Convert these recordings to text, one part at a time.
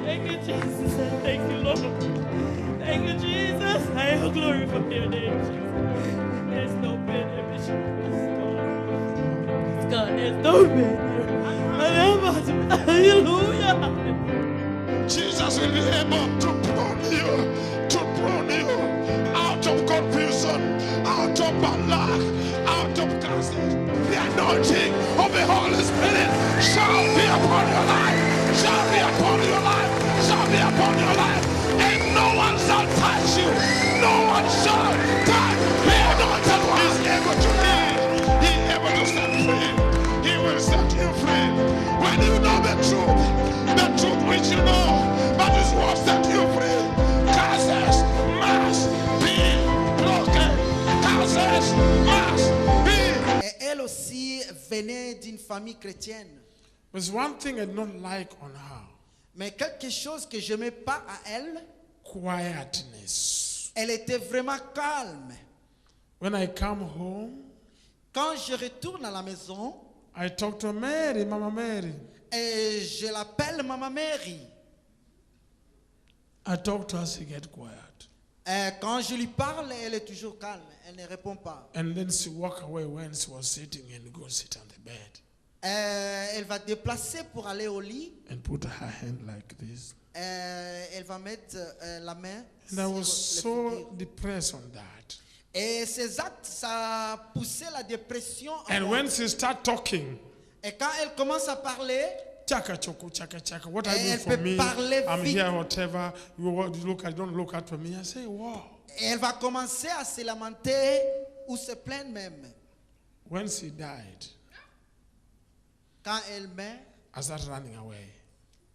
Thank you, Jesus. Thank you, Lord. Thank you, Jesus. I glorify your name, Jesus. There's no pain there, Bishop. It's God. There's no pain there. Hallelujah. Jesus will be able to prune you out of confusion, out of bad luck, out of cancer. The anointing of the Holy Spirit shall be upon your life, shall be upon your life, shall be upon your life, and no one shall touch you, no one shall touch. The anointed one is able to heal, he is able to set free, he will set you free. When you know the truth which you know, but his word set you free. Curses must be broken. Curses must be. Et elle aussi venait d'une famille chrétienne. There's one thing I don't like on her. Mais quelque chose que je n'aimais pas à elle, Quietness. elle était vraiment calme. When I come home, Quand je retourne à la maison, I talk to Mary, Mama Mary. et je l'appelle Maman Mary. I talk to her, she get quiet. Et quand je lui parle, elle est toujours calme. Elle ne répond pas. And then she walk away when she was sitting and go sit on the bed. Elle va déplacer pour aller au lit. And put her hand like this. Elle va mettre la main And I sur was le so figure. depressed on that. Et ces actes, ça a poussé la dépression en And moi. when she start talking, Et quand elle commence à parler, chaka choko, chaka chaka, what are you elle for peut me? parler I'm vite. here, whatever. You look at, don't look at me. I say, wow. et elle va commencer à se lamenter ou se plaindre même. When she died, Quand elle meurt, I started running away.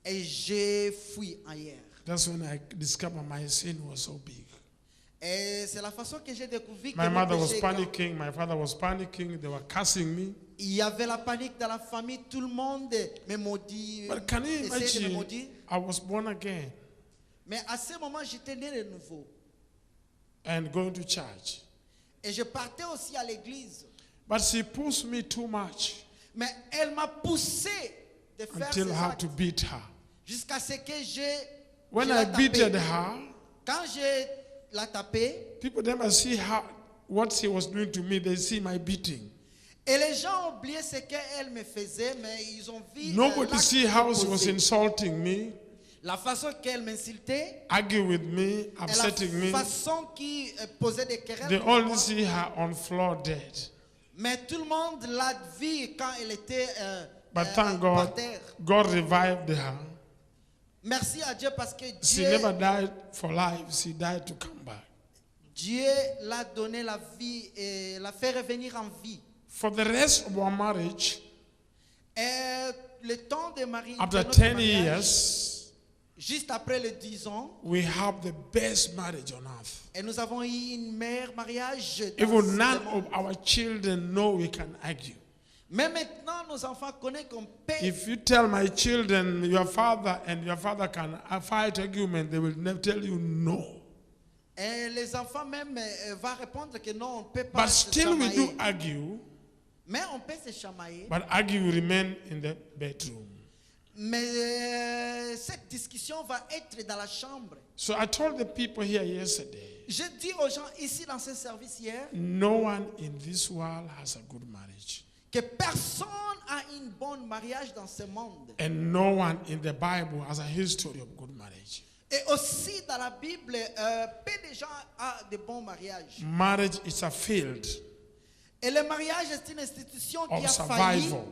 et j'ai fui ailleurs. That's when I discovered my sin was so big. Et c'est la façon que j'ai découvert que My mon mother was péché est grand. panicking. My father was panicking. They were cursing me. Il y avait la panique dans la famille, tout le monde me maudit, But can you essayait de me imagine? maudire. I was born again Mais à ce moment, j'étais né de nouveau. and going to church. Et je partais aussi à l'église. But she pushed me too much Mais elle m'a poussé de faire until ces I had actes to beat her. jusqu'à ce que When je I la tapais. beated her, Quand je la tapais, people never see what she was doing to me. They see my beating. et les gens ont oublié ce qu'elle me faisait, mais ils ont vu Nobody l'acte see qu'elle how she was posait. insulting me, La façon qu'elle m'insultait, argue with me, et upsetting la me. façon qui posait des querelles. They contre only moi. see her on floor dead. Mais tout le monde l'a vu quand elle était But thank par God, terre. God revived her. Merci à Dieu parce que She Dieu, never died for life. She died to come back. Dieu l'a donné la vie et l'a fait revenir en vie. For the rest of our marriage, Et le temps de mariage, after 10 years, juste après les 10 ans, we have the best marriage on earth. et nous avons eu une meilleure mariage. dans Even ce none monde. of our children know we can argue. Mais maintenant, nos enfants connaissent qu'on peut. If you tell my children your father and your father can fight argument, they will never tell you no. Et les enfants même vont répondre que non, on ne peut pas But se still we do chamailler. argue, Mais on peut se chamailler. but argue will remain in the bedroom. Mais cette discussion va être dans la chambre. So I told the people here yesterday, Je dis aux gens ici dans ce service hier no one in this world has a good marriage. que personne a une bonne mariage dans ce monde. And no one in the Bible has a history of good marriage. Et aussi dans la Bible, peu de gens ont de bons mariages. Marriage is a field Et le mariage est une institution qui of a failli, survival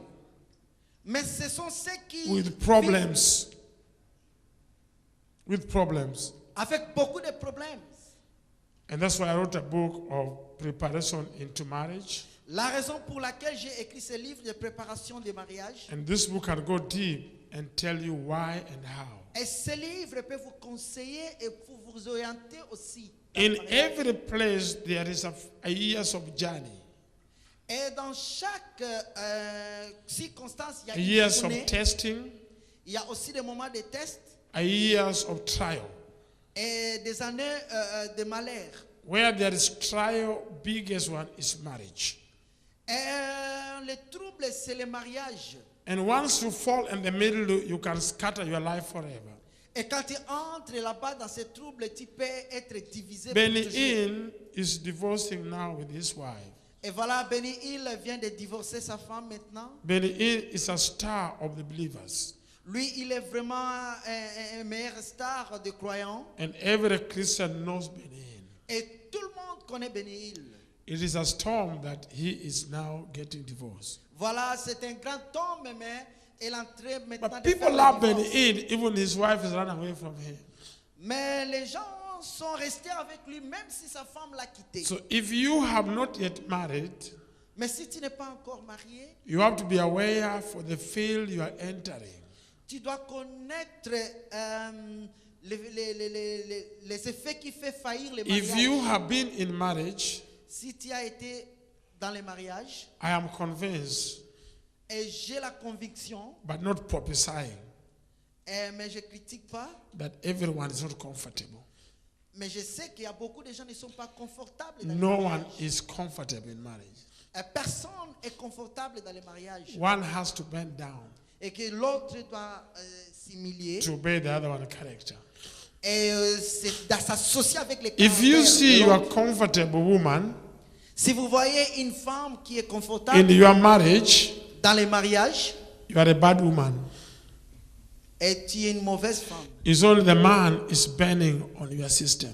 mais ce sont ceux qui with problems. With problems. avec beaucoup de problèmes. And that's why I wrote a book of preparation into marriage. La raison pour laquelle j'ai écrit ce livre de préparation des mariages. And this book can go deep and tell you why and how. Et ce livre peut vous conseiller et pour vous orienter aussi. dans le In mariage. every place there is a years of journey, Et dans chaque circonstance, il y a a une years journée. of testing, Il y a aussi des moments de test a years of trial. et des années de malheur. Where there is trial, biggest one is marriage. Et le trouble, c'est le mariage. And once you fall in the middle, you can scatter your life forever. Et quand tu entres là-bas dans ces troubles, tu peux être divisé pour Benny toujours. Hinn is divorcing now with his wife. Et voilà, Benny Hill vient de divorcer sa femme maintenant. Benny Hinn is a star of the believers. Lui, il est vraiment un meilleur star de croyants. And every Christian knows Benny Hinn. Et tout le monde connaît Benny Hill. It is a storm that he is now getting divorced. Voilà, c'est un grand homme, mais il est en train maintenant But de faire people le love divorce. Benny Hinn, even his wife is run away from him. Mais les gens sont restés avec lui, même si sa femme l'a quitté. So if you have not yet married, Mais si tu n'es pas encore marié, you have to be aware for the field you are entering. tu dois connaître les effets qui font faillir les If mariages. you have been in marriage, Si tu as été dans les mariages, I am convinced, et j'ai la conviction, but not prophesying, mais je ne critique pas, that everyone is not comfortable. mais je sais qu'il y a beaucoup de gens qui ne sont pas confortables dans No les one mariages. is comfortable in marriage. Personne n'est confortable dans les mariages. One has to bend down Et que l'autre doit s'humilier to obey the other one's character. et s'associer avec les If you caractères see de you are l'autre. comfortable woman Si vous voyez une femme qui est in confortable your marriage, dans les mariages you are a bad woman. et tu es une mauvaise femme, It's only the man is bending on your system.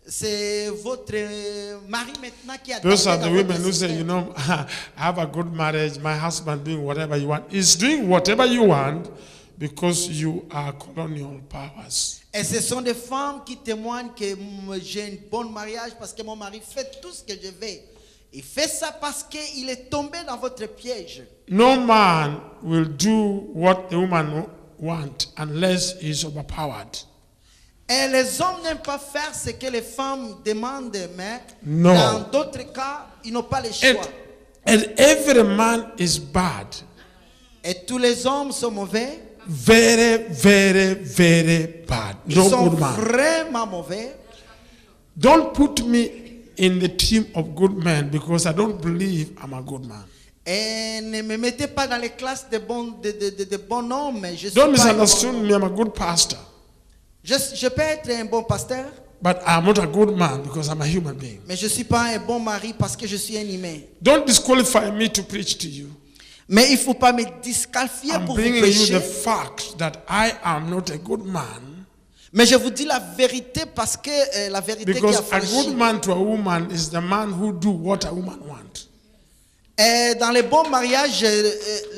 c'est votre mari maintenant qui a Those are dans the votre women who say, système. you know, I have a good marriage, my husband doing whatever you want. He's doing whatever you want because you are colonial powers. Et ce sont des femmes qui témoignent que j'ai un bon mariage parce que mon mari fait tout ce que je veux. Il fait ça parce qu'il est tombé dans votre piège. No man will do what the woman wants unless he's overpowered. Et les hommes n'aiment pas faire ce que les femmes demandent, mais No. dans d'autres cas, ils n'ont pas le choix. And every man is bad. Et tous les hommes sont mauvais. Very, very, very bad. Ils No sont good man. vraiment mauvais. Don't put me in the team of good men because I don't believe I'm a good man. Et ne me mettez pas dans les classes de bons hommes. Je suis Don't pas un bon misunderstand homme. me, I'm a good pastor. Je peux être un bon pasteur, But I'm not a good man because I'm a human being. mais je ne suis pas un bon mari parce que je suis un humain. Don't disqualify me to preach to you. Mais il ne faut pas me disqualifier I'm pour vous bringing you prêcher. the fact that I am not a good man Mais je vous dis la vérité parce que la vérité qui because a a good franchi. man to a woman is the man who do what a woman wants. Et dans les bons mariages,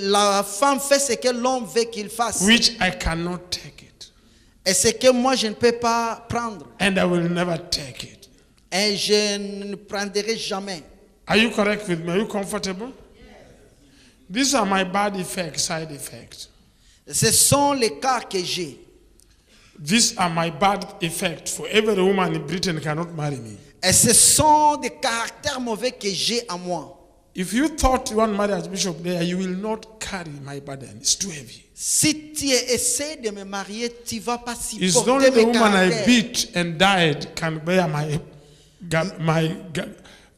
la femme fait ce que l'homme veut qu'il fasse. Which I cannot take it. Et ce que moi je ne peux pas prendre. And I will never take it. Et je ne prendrai jamais. Are you correct with me? Are you comfortable? These are my bad effects, side effects. Ce sont les cas que j'ai. These are my bad effects. For every woman in Britain cannot marry me. Et ce sont des caractères mauvais que j'ai en moi. If you thought you want to marry as bishop there, you will not carry my burden. It's too heavy. Si tu essaies de me marier, tu ne vas pas It's supporter only the mes woman I caractères. beat and died can bear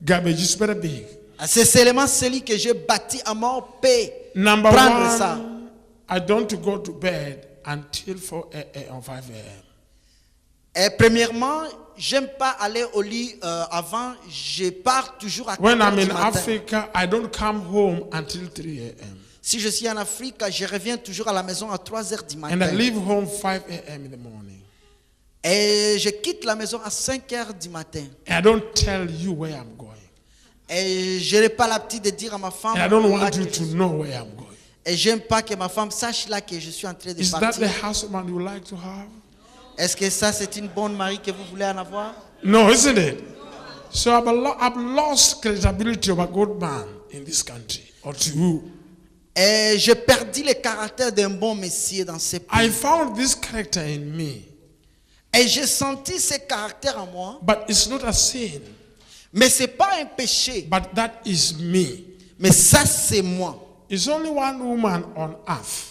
garbage. It's very big. C'est seulement celui que j'ai bâti à mort peut Number prendre ça. one, I don't go to bed until 4 a.m. or 5 a.m. Et premièrement, j'aime pas aller au lit avant. Je pars toujours à 4 When heures I'm du in matin. Africa, I don't come home until 3 a.m. Si je suis en Afrique, je reviens toujours à la maison à 3 heures du And I matin. leave home 5 a.m. in the morning. Et je quitte la maison à 5 heures du matin. And I don't tell you where I'm going. Et je n'ai pas l'habitude de dire à ma femme. And I don't là want que you je to suis. know where I'm going. Et j'aime pas que ma femme sache là que je suis en train de Is that partir. the husband you like to have? Est-ce que ça c'est une bonne mari que vous voulez en avoir? No, isn't it? So I've lost credibility of a good man in this country, or to you. Et j'ai perdu le caractère d'un bon monsieur dans ce I pays. found this character in me, Et j'ai senti ce caractère en moi. but it's not a sin, Mais c'est pas un péché. but that is me. Mais ça c'est moi. It's only one woman on earth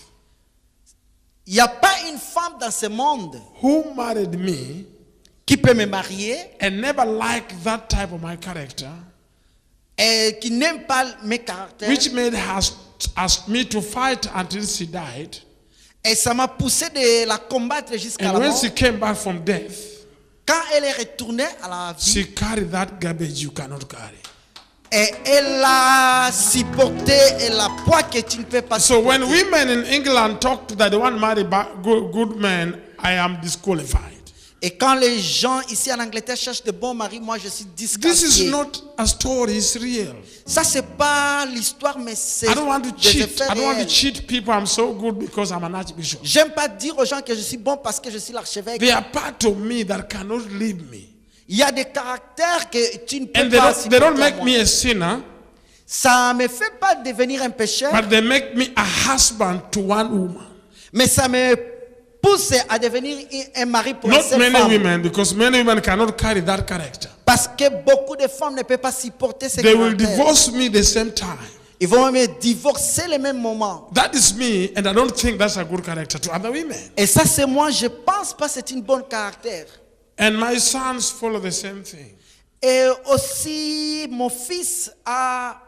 Il n'y a pas une femme dans ce monde who married me qui peut me marier and never liked that type of my character, et qui n'aime pas mes caractères. which made her ask me to fight until she died. Et ça m'a poussé de la combattre jusqu'à And la when mort. she came back from death, Quand elle est retournée à la vie, she carried that garbage you cannot carry. et elle a supporté la poids que tu ne peux pas So when supporter. women in England talk that they want to marry good men, I am disqualified. Et quand les gens ici en Angleterre cherchent de bons maris, moi je suis This is disqualifié. not a story, it's real. Ça c'est pas l'histoire, mais c'est I don't want to des cheat. faits I don't want to réels. cheat people. I'm so good because I'm an archbishop. J'aime pas dire aux gens que je suis bon parce que je suis l'archevêque. They are part of me that cannot leave me. Il y a des caractères que tu ne peux And they pas don't supporter. make moi. me a sinner, Ça me fait pas devenir un pécheur, but they make me a husband to one woman. mais ça me pousse à devenir un mari pour une Not seule many femme. women, because many women cannot carry that character. Parce que beaucoup de femmes ne peuvent pas supporter ces They will caractères. divorce me the same time. Ils vont me divorcer le même moment. That is me, and I don't think that's a good character to other women. Et ça, c'est moi, je pense pas que c'est une bonne caractère. And my sons follow the same thing. Et aussi, mon fils a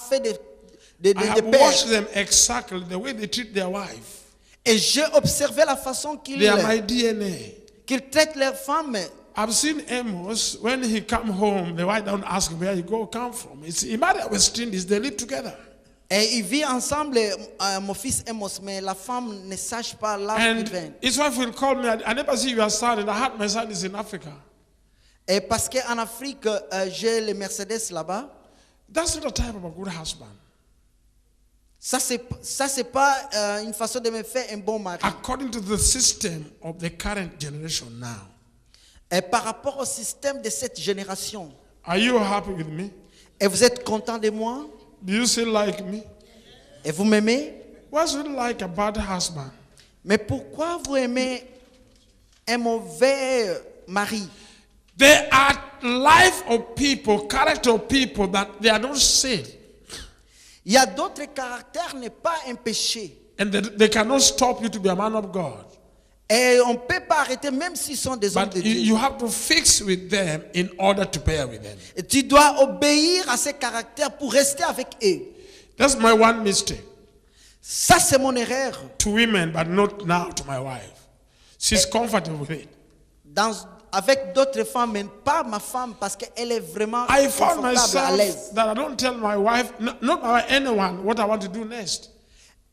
fait des I have pères. watched them exactly the way they treat their wife. Et j'ai observé la façon They are my DNA. qu'ils traitent leurs femmes. I've seen Amos, when he come home, the wife don't ask him where you come from. He married a West Indies, they live together. Et ils vivent ensemble, mon fils Amos, mais la femme ne sache pas là où il And vient. his wife will call me, I never see your son, and I heard my son is in Africa. Et parce qu'en Afrique, j'ai les Mercedes là-bas. That's not a type of a good husband. Ça, c'est pas une façon de me faire un bon mari. According to the system of the current generation now. Et par rapport au système de cette génération, Are you happy with me? et vous êtes content de moi? Do you still like me? Et vous m'aimez? What's it like a bad husband? Mais pourquoi vous aimez un mauvais mari? There are life of people, character of people that they are not sin. Il y a d'autres caractères, n'est pas un péché. And they cannot stop you to be a man of God. Et on ne peut pas arrêter même s'ils sont des hommes But de Dieu. you have to fix with them in order to bear with them. Et tu dois obéir à ces caractères pour rester avec eux. That's my one mistake. Ça, c'est mon erreur. To women, but not now to my wife. She's comfortable with it. Avec d'autres femmes, mais pas ma femme, parce qu'elle est vraiment I found confortable, à l'aise. myself that I don't tell my wife, not anyone, what I want to do next.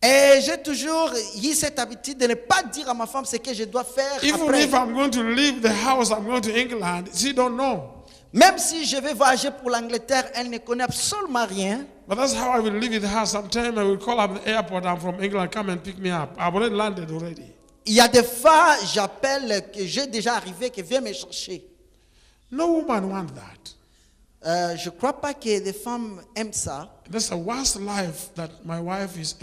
Et j'ai toujours eu cette habitude de ne pas dire à ma femme ce que je dois faire Even après. if I'm going to leave the house, I'm going to England, she don't know. Même si je vais voyager pour l'Angleterre, elle ne connaît absolument rien. But that's how I will live with her. Sometimes I will call up the airport, I'm from England, come and pick me up. I've already landed already. Il y a des fois, j'appelle que j'ai déjà arrivé, que viens me chercher. No woman wants that. Je ne crois pas que des femmes aiment ça. That's the worst life that my wife has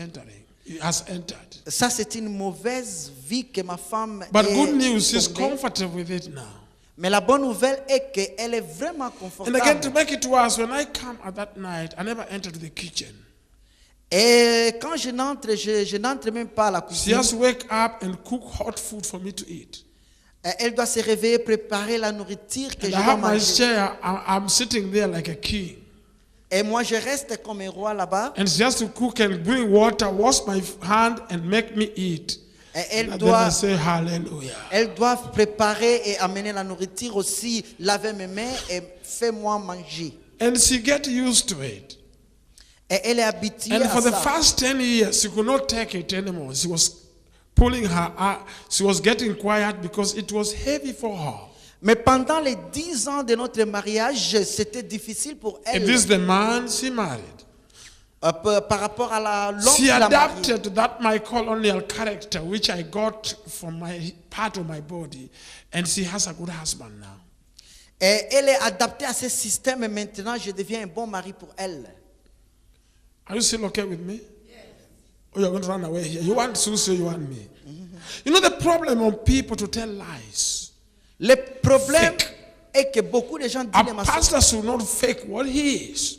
entered. Ça, c'est une mauvaise vie que ma femme But est good news, she's tombée. comfortable with it now. Mais la bonne nouvelle est qu'elle est vraiment And confortable. again, to make it worse, when I come at that night, I never enter to the kitchen. Et quand je n'entre même pas à la She cuisine. has to wake up and cook hot food for me to eat. Elle doit se réveiller, préparer la nourriture que And je I dois have my manger. chair, I'm sitting there like a king. Et moi, je reste comme un roi là-bas. And she has to cook and bring water, wash my hand, and make me eat. Et elle And then I doit, say, hallelujah. elle doit préparer et amener la nourriture aussi, laver mes mains et fais-moi manger. And she get used to it. Et elle est habituée And à for the ça. first 10 years, she could not take it anymore. She was pulling her out. She was getting quiet because it was heavy for her. Mais pendant les 10 ans de notre mariage, c'était difficile pour And elle. this is the man she married. Par rapport à l'homme She qui l'a marié. adapted that my colonial character, which I got from my part of my body, and she has a good husband now. Et elle est adaptée à ce système et maintenant je deviens un bon mari pour elle. Are you still okay with me? Oh, you're going to run away here. You want Susie, you want me. You know the problem of people to tell lies. Le problème Fake. est que beaucoup de gens disent A les mensonges. pastor should not fake what he is.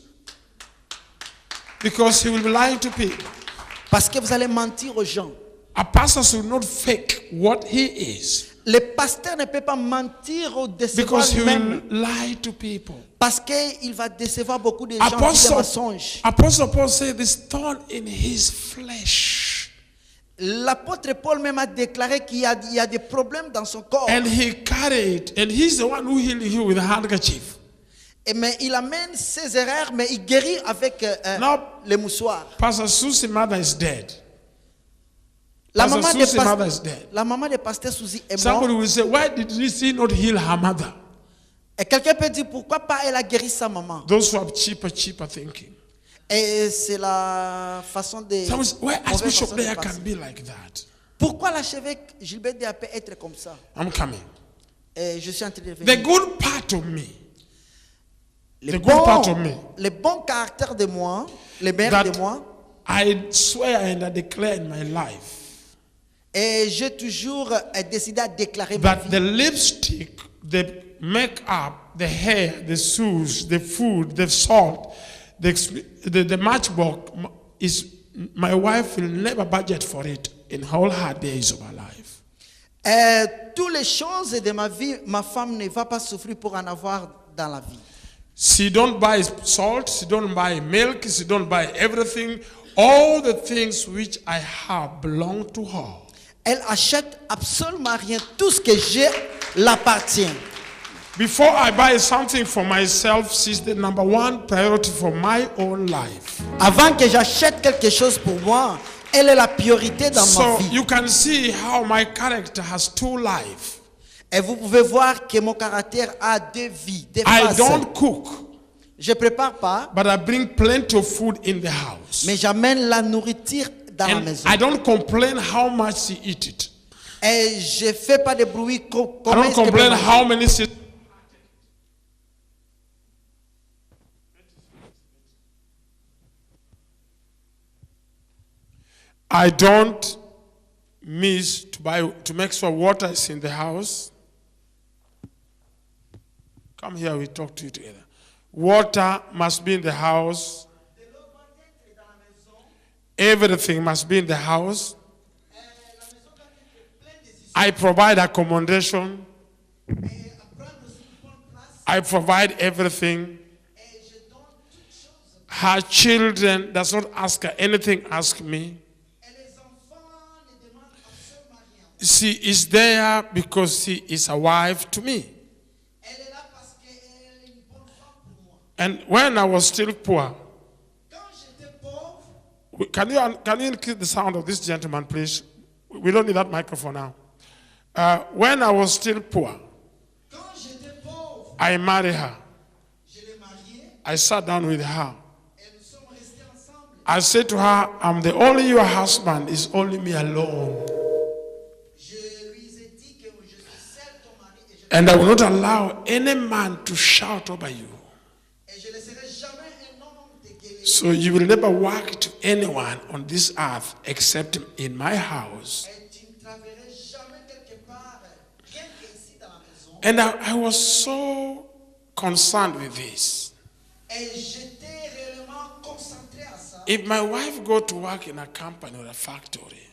Because he will be lying to people. Parce que vous allez mentir aux gens. A pastor should not fake what he is. Le pasteur ne peut pas mentir ou décevoir Because he lui-même. will lie to people. Parce qu'il va décevoir beaucoup de gens qui des mensonges. Apostle Paul said this thorn in his flesh. L'apôtre Paul même a déclaré qu'il y a des problèmes dans son corps. And he carried, and he's the one who healed you with a handkerchief. Mais il amène ses erreurs, mais il guérit avec Now, les mouchoirs. Pastor Susie mother is dead. La Pastor maman, Susie mother is dead. la maman de Pasteur Suzy est Somebody morte. will say, why did he not heal her mother? Et quelqu'un peut dire pourquoi pas elle a guéri sa maman. Those who have cheaper thinking. Et c'est la façon de. Someone says, why mauvaise Archbishop façon de Daya penser. can be like that? Pourquoi l'archevêque Gilbert Dea peut être comme ça? I'm coming. Et je suis en train de The venir. good part of me, Les the good part of bons, me, les bons caractères de moi, les meilleurs that de moi. I swear and I declare in my life Et j'ai toujours décidé à déclarer ma that vie. the lipstick, the makeup, the hair, the shoes, the food, the salt, the matchbox is my wife will never budget for it in all her days of her life. Toutes les choses de ma vie, ma femme ne va pas souffrir pour en avoir dans la vie. She don't buy salt, she don't buy milk, she don't buy everything. All the things which I have belong to her. Elle achète absolument rien. Tout ce que j'ai l'appartient. Before I buy something for myself, she's the number one priority for my own life. Avant que j'achète quelque chose pour moi, elle est la priorité dans ma So vie. you can see how my character has two lives. Et vous pouvez voir que mon caractère a deux vies, deux I faces. don't cook, Je prépare pas, but I bring plenty of food in the house. mais j'amène la nourriture dans la And maison. I don't complain how much she eat it. Et je fais pas de bruit I comment don't est-ce que complain maman- how many I don't miss to make sure water is in the house. Come here, we talk to you together. Water must be in the house. Everything must be in the house. I provide accommodation. I provide everything. Her children does not ask her anything, ask me. She is there because she is a wife to me. And when I was still poor, can you increase the sound of this gentleman, please? We don't need that microphone now. When I was still poor, I married her. I sat down with her. I said to her, I'm the only your husband, it's only me alone. And I will not allow any man to shout over you. So you will never work to anyone on this earth except in my house. And I was so concerned with this. If my wife go to work in a company or a factory,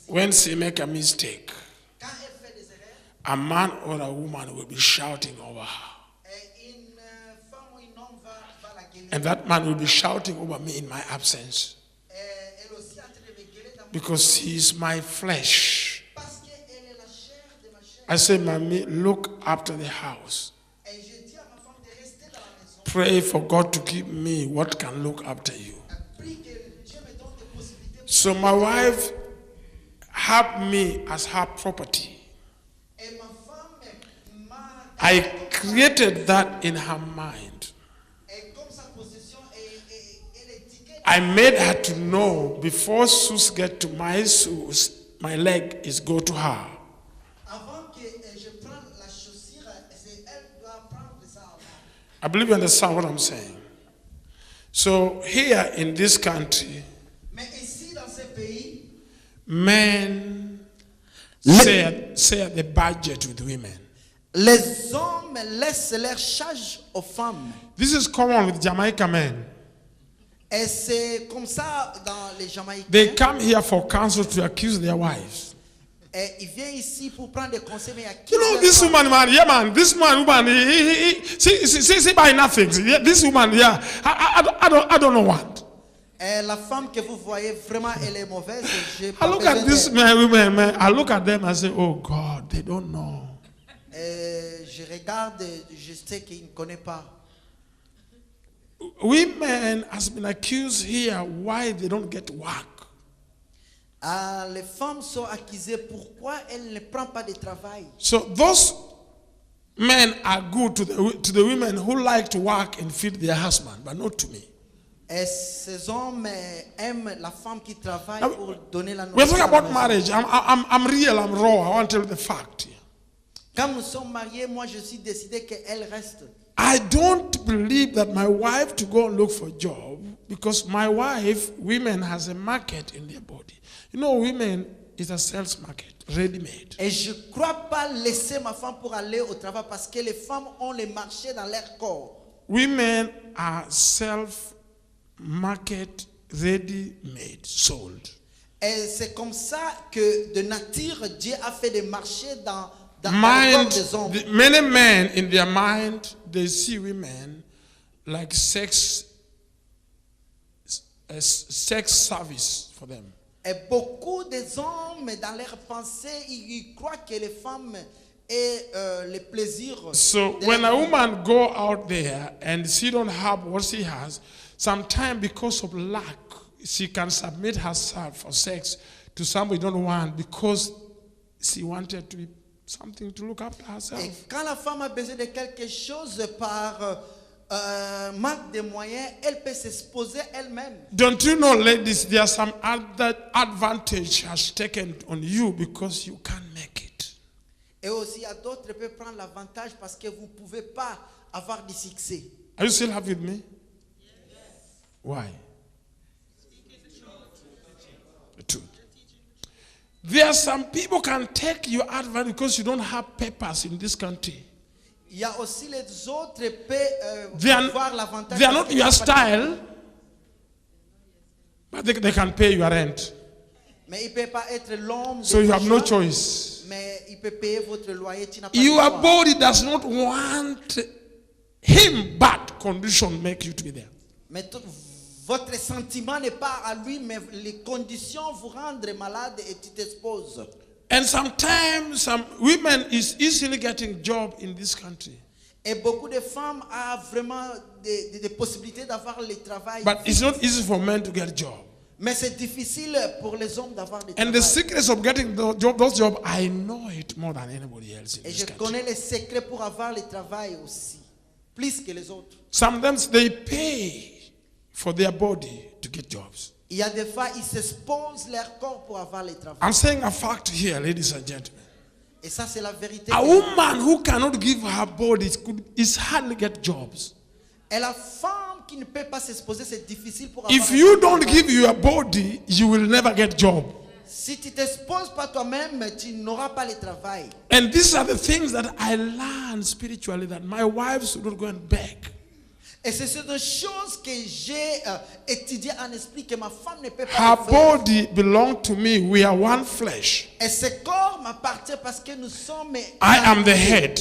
when she make a mistake, a man or a woman will be shouting over her. And that man will be shouting over me in my absence. Because he is my flesh. I say, Mommy, look after the house. Pray for God to give me what can look after you. So my wife had me as her property. I created that in her mind. I made her to know before shoes get to my shoes, my leg is go to her. I believe you understand what I'm saying. So here in this country, men share the budget with women. Les hommes laissent leur charge aux femmes. This is common with Jamaica men. Et c'est comme ça dans les Jamaïcains. They come here for counsel to accuse their wives. Et ils viennent ici pour prendre des conseils, mais You know, this woman, man, yeah, man, this woman, she buy nothing. Yeah, this woman, yeah, I don't know what. Et la femme que vous voyez, vraiment, elle est mauvaise. J'ai I pas look besoin at these d'elle. women, man. I look at them and say, oh God, they don't know. Et je regarde, je sais qu'il ne connaît pas. Women has been accused here why they don't get work. Ah, les femmes sont accusées pourquoi elles ne prennent pas de travail. So those men are good to the women who like to work and feed their husband, but not to me. Et ces hommes aiment la femme qui travaille Now, pour donner la We're talking nourriture. à la about maison. marriage. I'm real. I'm raw. I want to tell you the fact. Quand nous sommes mariés, moi je suis décidé qu'elle reste. I don't believe that my wife to go and look for a job because my wife, women has a market in their body. You know, women is a sales market, ready-made. Et je ne crois pas laisser ma femme pour aller au travail parce que les femmes ont le marché dans leur corps. Women are self-market, ready-made, sold. Et c'est comme ça que de nature, Dieu a fait des marchés dans le corps des hommes. Many men in their mind, they see women like sex service for them. Et beaucoup des hommes, dans leur pensée, ils croient que les femmes aient le plaisir. So de when la a vie. woman go out there and she don't have what she has, sometimes because of lack, she can submit herself for sex to somebody don't want because she wanted to be something to look after herself. Et quand la femme a besoin de quelque chose par manque de moyens, elle peut s'exposer elle-même. Don't you know, ladies, there are some other advantage has taken on you because you can't make it. Et aussi, il y a d'autres qui peuvent prendre l'avantage parce que vous ne pouvez pas avoir du succès. Are you still happy with me? Why? The truth. There are some people can take your advantage because you don't have papers in this country. Il y a aussi les autres qui peuvent They avoir are, l'avantage. they are parce not qu'ils your n'ont pas de- style, but they can pay your rent. Mais il ne peut pas être l'homme. So de you vos have no choix, choice. Mais il peut payer votre loyer. Tu n'as pas de Your choix. body does not want him, but condition make you to be there. Mais votre sentiment n'est pas à lui, mais les conditions vous rendent malade et tu t'exposes. And sometimes some women is easily getting job in this country. Et beaucoup de femmes ont vraiment des possibilités d'avoir le travail. But it's not easy for men to get job. Mais c'est difficile pour les hommes d'avoir des And the secrets of getting those jobs, I know it more than anybody else in Et this je country. connais les secrets pour avoir le travail aussi. Plus que les autres. Sometimes they pay for their body to get jobs. Il y a des fois, ils s'exposent leur corps pour avoir le travail. I'm saying a fact here, ladies and gentlemen. Et ça, c'est la vérité. A woman who cannot give her body is hardly get jobs. Et la femme qui ne peut pas s'exposer, c'est difficile pour avoir If le you travail. don't give your body, you will never get job. Si tu ne t'exposes pas toi-même, tu n'auras pas le travail. And these are the things that I learned spiritually that my wives should not go and beg. Et c'est cette chose que j'ai étudié en esprit que ma femme ne peut pas Her le faire. body belongs to me. We are one flesh. Et ce corps m'appartient parce que nous sommes. I am the head.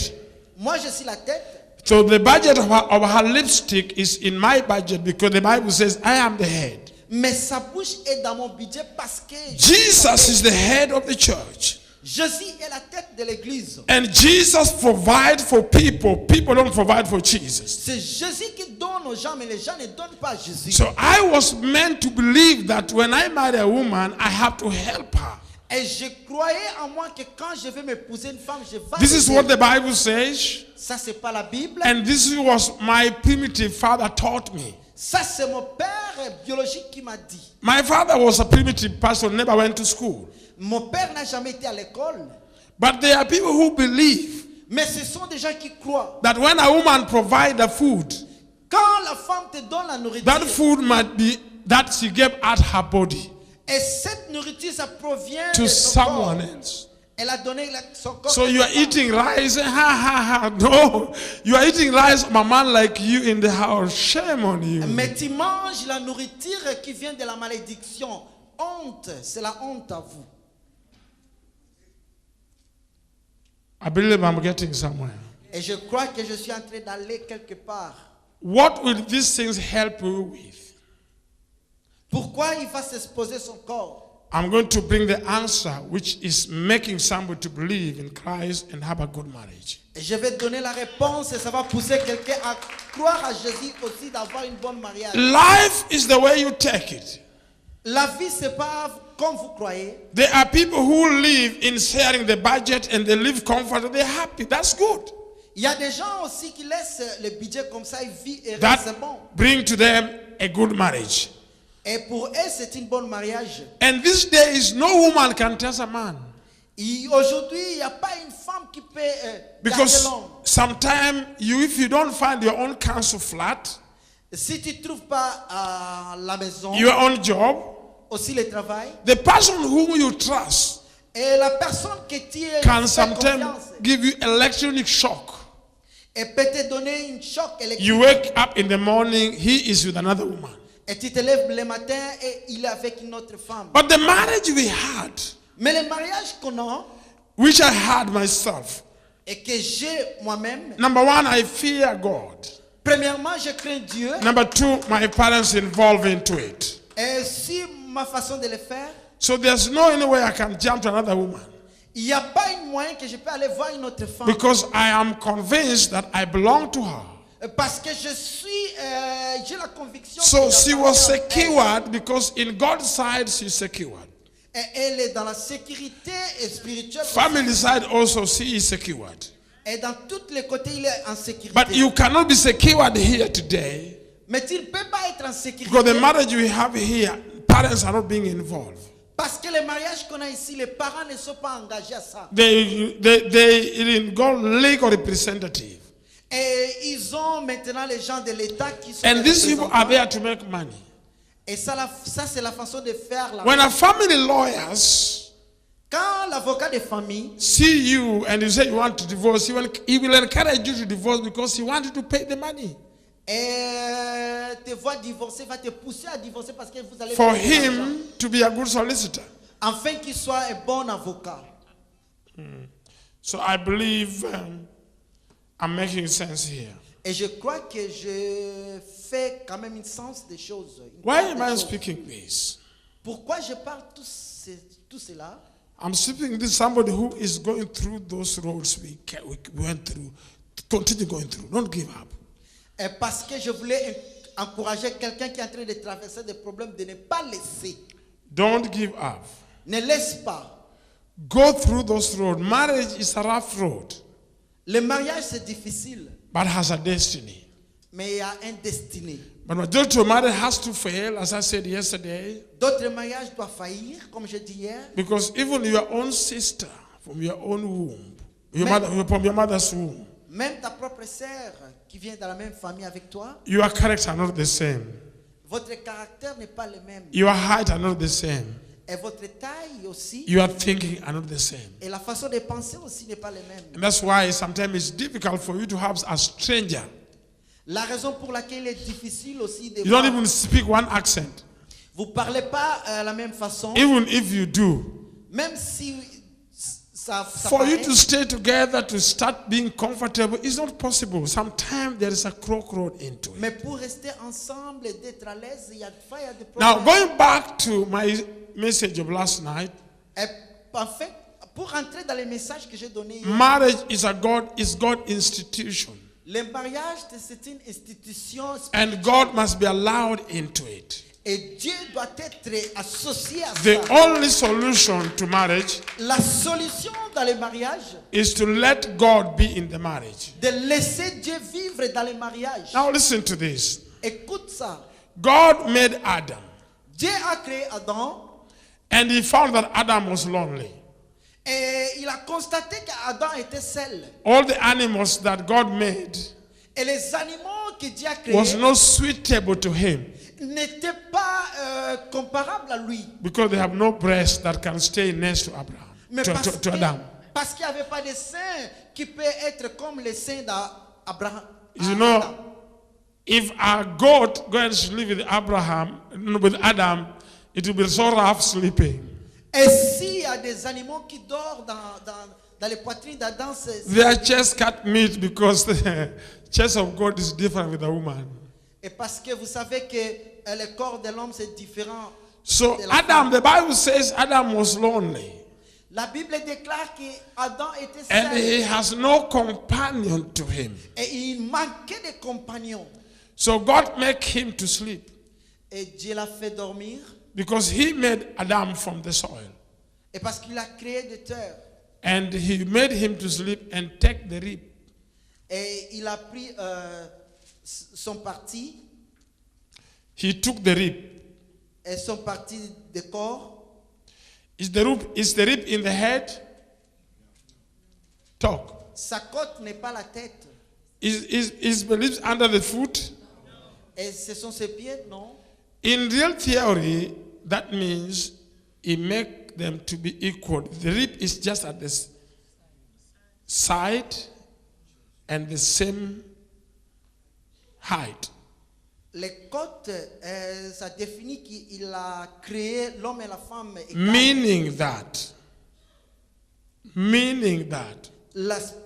Moi, je suis la tête. So the budget of her lipstick is in my budget because the Bible says I am the head. Mais sa bouche est dans mon budget parce que Jesus is the head of the church. Jésus est la tête de l'église. And Jesus provides for people. People don't provide for Jesus. C'est Jésus qui donne aux gens, mais les gens ne donnent pas à Jésus. So I was meant to believe that when I marry a woman, I have to help her. Et je croyais en moi que quand je vais m'épouser une femme, je vais This is l'aider. what the Bible says. Ça, c'est pas la Bible. And this was my primitive father taught me. Ça, c'est mon père biologique qui m'a dit. My father was a primitive person, never went to school. Mon père n'a jamais été à l'école. But there are people who believe Mais ce sont des gens qui croient. that when a woman provides the food, Quand la femme te donne la nourriture, that food might be that she gave out her body et cette nourriture, ça provient to de son someone corps. else. Elle a donné son corps. So you are eating rice, ha ha ha. No, you are eating rice from a man like you in the house. Shame on you. Mais tu manges la nourriture qui vient de la malédiction. Honte, c'est la honte à vous. I believe I'm getting somewhere. Et je crois que je suis en train d'aller quelque part. What will these things help you with? Pourquoi il va s'exposer son corps? I'm going to bring the answer, which is making somebody to believe in Christ and have a good marriage. Et je vais donner la réponse et ça va pousser quelqu'un à croire à Jésus aussi, d'avoir une bonne mariage. Life is the way you take it. La vie, c'est pas comme vous croyez. There are people who live in sharing the budget and they live comfortably. They're happy. That's good. Il y a des gens aussi qui laissent le budget comme ça, ils vivent et restent, c'est bon. That bring to them a good marriage. Et pour eux, c'est une bonne mariage. And these days, no woman can test a man. Et aujourd'hui, il n'y a pas une femme qui peut garder Because l'homme. sometimes, if you don't find your own council flat, Si tu ne trouves pas la maison, your own job, aussi le travail, the person whom you trust et la personne que tu can fais sometimes confiance, give you electronic shock. et peut te donner une choc électrique. You wake up in the morning, he is with another woman. Et tu te lèves le matin et il est avec une autre femme. But the marriage we had, Mais le mariage qu'on a, which I had myself, et que j'ai moi-même, number one, I fear God. premièrement, je crains Dieu. Number two, my parents involved into it. Et si ma façon de le faire, So there's no any way I can jump to another woman. il n'y a pas un moyen que je peux aller voir une autre femme. Because I am convinced that I belong to her. Parce que j'ai la conviction So que she j'appartiens was à elle. secured because in God's side she's secured. Et elle est dans la sécurité spirituelle. Family side also she is secured. Et dans tous les côtés, il est en sécurité. But you cannot be secured here today Mais il ne peut pas être en sécurité. because the marriage we have here, parents are not being involved. Parce que le mariage qu'on a ici, les parents ne sont pas engagés à ça. They got legal representative. Et ils ont maintenant les gens de l'État qui sont And des these people are représentants. there to make money. Et ça c'est la façon de faire. When a family lawyers Quand l'avocat de famille see you and you say you want to divorce, he will encourage you to divorce because he wants you to pay the money. te voit divorcer, va te pousser à divorcer parce que vous allez For payer l'argent. him to be a good solicitor. Afin qu'il soit un bon avocat. So I believe I'm making sense here. Et je crois que je fais quand même un sens des choses. Why am I speaking this? Pourquoi je parle tout cela? I'm speaking to somebody who is going through those roads we went through. Continue going through. Don't give up. Et parce que je voulais encourager quelqu'un qui est en train de traverser des problèmes de ne pas laisser. Don't give up. Ne laisse pas. Go through those roads. Marriage is a rough road, Le mariage, c'est difficile, but has a destiny. mais il y a un destiné. But majority of marriage has to fail, as I said yesterday, D'autres mariages doivent faillir, comme je dis hier, because even your own sister from your own womb, from your mother's womb, même ta propre sœur qui vient dans la même famille avec toi, your character are not the same. votre caractère n'est pas le même. Your height are not the same. Et votre taille aussi, Your thinking are not the same. et la façon de penser aussi n'est pas le même. And that's why sometimes it's difficult for you to have a stranger. La raison pour laquelle il est difficile aussi de You don't voir, even speak one accent. vous ne parlez pas la même façon, Even if you do, même si ça for you paraît, to stay together, to start being comfortable, it's not possible. Sometimes there is a crossroad into it. mais pour rester ensemble et d'être à l'aise, il y a des Now, problèmes. going back to my message of last night, Et en fait, pour entrer dans les messages que j'ai donnés hier, marriage is God institution, le mariage, c'est une institution and spirituelle. God must be allowed into it. Et Dieu doit être associé à The ça. only solution to marriage La solution dans le mariage, is to let God be in the marriage. de laisser Dieu vivre dans le mariage. Now listen to this. Écoute ça. God made Adam, Dieu a créé Adam and he found that Adam was lonely. et il a constaté qu'Adam était seul. All the animals that God made Et les animaux que Dieu a créés was not suitable to him n'étaient pas comparables à lui. because they have no breast that can stay next to Abraham, Mais to Adam. parce qu'il n'y avait pas de sein qui peut être comme les seins d'Abraham. You know, if a goat goes to live with Adam, it will be so rough sleeping. Et s'il y a des animaux qui dorment dans les poitrines d'Adam, Their chest can't meet because the chest of God is different with a woman. et parce que vous savez que le corps de l'homme, c'est différent. So de la Adam, femme. the Bible says Adam was lonely. La Bible déclare qu'Adam était And seul he has no companion to him. et il manquait de compagnons. So God made him to sleep Et Dieu l'a fait dormir because he made Adam from the soil. et parce qu'il a créé de terre. And he made him to sleep and take the rib. Et il a pris son parti He took the rib. et son parti de corps. Is the rib in the head? Talk. Sa côte n'est pas la tête. Is the ribs under the foot? Et ce sont ses pieds, non? In real theory, that means he make them to be equal. The rib is just at the side and the same height. Les côtes, ça définit qu'il a créé l'homme et la femme égales. Meaning that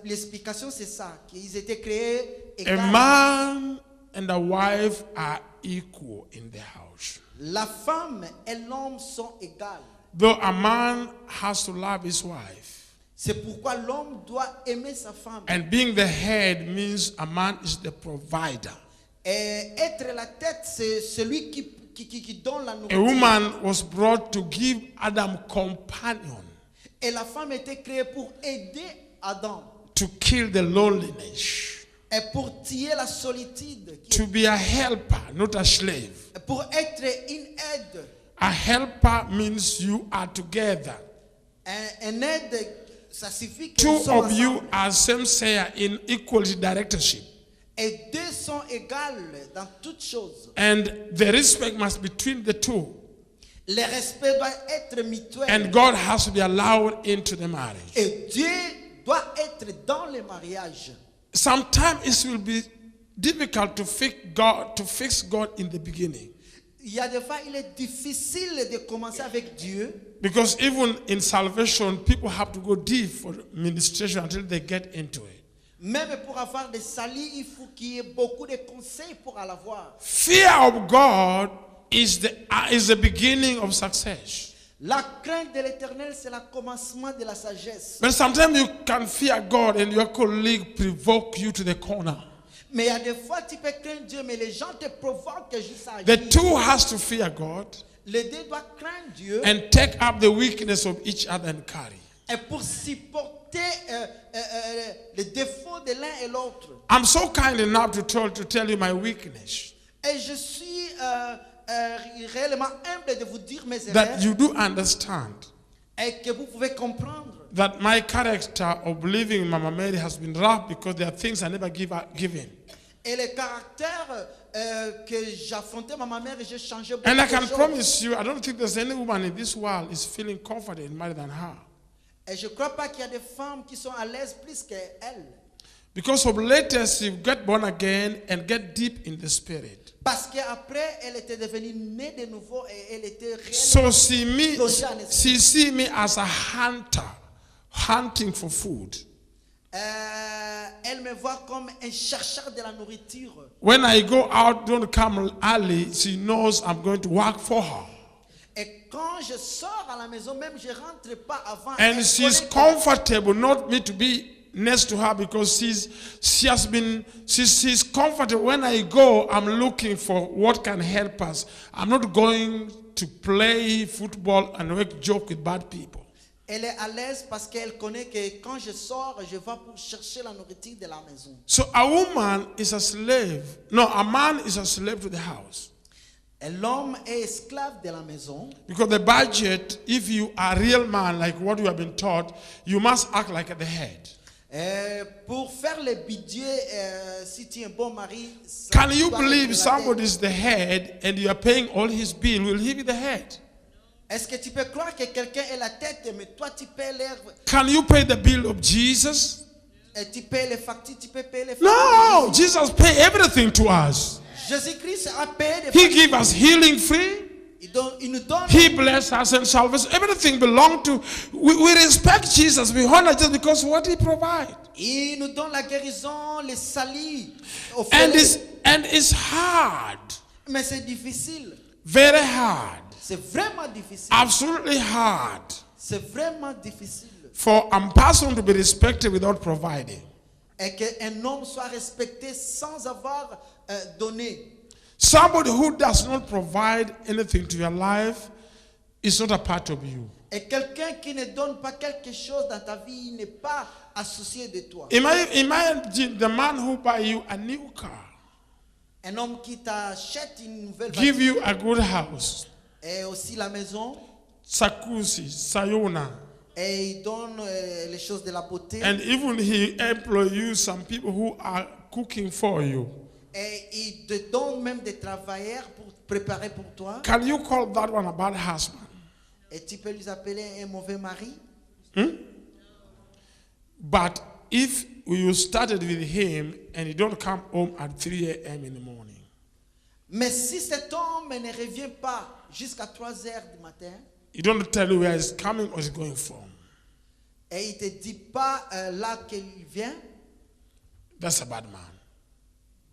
L'explication, c'est ça, qu'ils étaient créés a égales. man and a wife are equal in the house. La femme et l'homme sont égales. Though a man has to love his wife. C'est pourquoi l'homme doit aimer sa femme. And being the head means a man is the provider. Et être la tête, c'est celui qui donne la A nourriture. woman was brought to give Adam companion, Et la femme était créée pour aider Adam. to kill the loneliness, Et pour tuer la solitude. to be a helper, not a slave. Pour être une aide. A helper means you are together. Un aide, ça signifie que Two nous sommes of you ensemble. are same share in equality directorship. Et deux sont égales dans toutes choses. And the respect must be between the two. Le respect doit être mutuel. And God has to be allowed into the marriage. Et Dieu doit être dans le mariage. Sometimes it will be difficult to fix God in the beginning. Il y a des fois, il est difficile de commencer avec Dieu. Because even in salvation, people have to go deep for ministration until they get into it. Même pour avoir des salis, il faut qu'il y ait beaucoup de conseils pour l'avoir. Fear of God is the beginning of success. La crainte de l'Éternel, c'est le commencement de la sagesse. But sometimes you can fear God and your colleague provoke you to the corner. Mais il y a des fois, tu peux craindre Dieu, mais les gens te provoquent juste à The agir. two has to fear God Les deux doivent craindre Dieu and take up the weakness of each other and carry. et pour supporter les défauts de l'un et l'autre. I'm so kind enough to tell you my weakness, Et je suis réellement humble de vous dire mes that erreurs you do understand et que vous pouvez comprendre that my character of believing Mama Mary has been rough because there are things I never given. et le caractère que j'affrontais ma mère et j'ai changé beaucoup And I de can choses. promise you, I don't think there's any woman in this world is feeling comforted in marriage than her. Et je ne crois pas qu'il y a des femmes qui sont à l'aise plus qu'elles. Because of latest, you get born again and get deep in the spirit. Parce qu'après, elle était devenue née de nouveau et elle était So réellement she see me as a hunter, hunting for food. elle me voit comme un chercheur de la nourriture. When I go out, don't come early. She knows I'm going to work for her. Et quand je sors à la maison, même je ne rentre pas avant. And elle she's connaît que- comfortable, not me to be next to her, because she's comfortable. When I go, I'm looking for what can help us. I'm not going to play football and make joke with bad people. Elle est à l'aise parce qu'elle connaît que quand je sors, je vais pour chercher la nourriture de la maison. So a woman is a slave. No, a man is a slave to the house. Et l'homme est esclave de la maison. Because the budget, if you are a real man, like what you have been taught, you must act like the head. Pour faire le budget, si tu es un bon mari, ça Can you doit believe être la somebody tête. is the head and you are paying all his bill? Will he be the head? Est-ce que tu peux croire que quelqu'un est la tête, mais toi tu paies l'herbe, Can you pay the bill of Jesus? et tu payes les factures, tu peux payer les factures. No, Jesus paid everything to us. Jésus-Christ a payé des He factures. gave us healing free. Il nous donne. He blessed us and salvation. Everything belongs to. We respect Jesus. We honor Jesus because what He provides. Il nous donne la guérison, les salis. And it's hard Mais c'est difficile. Very hard. C'est vraiment difficile. Absolutely hard C'est vraiment difficile. for a person to be respected without providing. Et qu'un homme soit respecté sans avoir donné. Somebody who does not provide anything to your life is not a part of you. Et quelqu'un qui ne donne pas quelque chose dans ta vie, il n'est pas associé de toi. Imagine the man who buy you a new car, Un homme qui t'achète une nouvelle give voiture you a good house, et aussi la maison, sakusi, sayona, et il donne les choses de la beauté, and even he employ you some people who are cooking for you. et il te donne même des travailleurs pour préparer pour toi. Can you call that one a bad husband? Et tu peux lui appeler un mauvais mari. But if you started with him and you don't come home at 3 a.m. in the morning, Mais si cet homme ne revient pas jusqu'à 3 heures du matin, he don't tell you where he's coming or he's going from, et il ne te dit pas là qu'il vient, that's a bad man.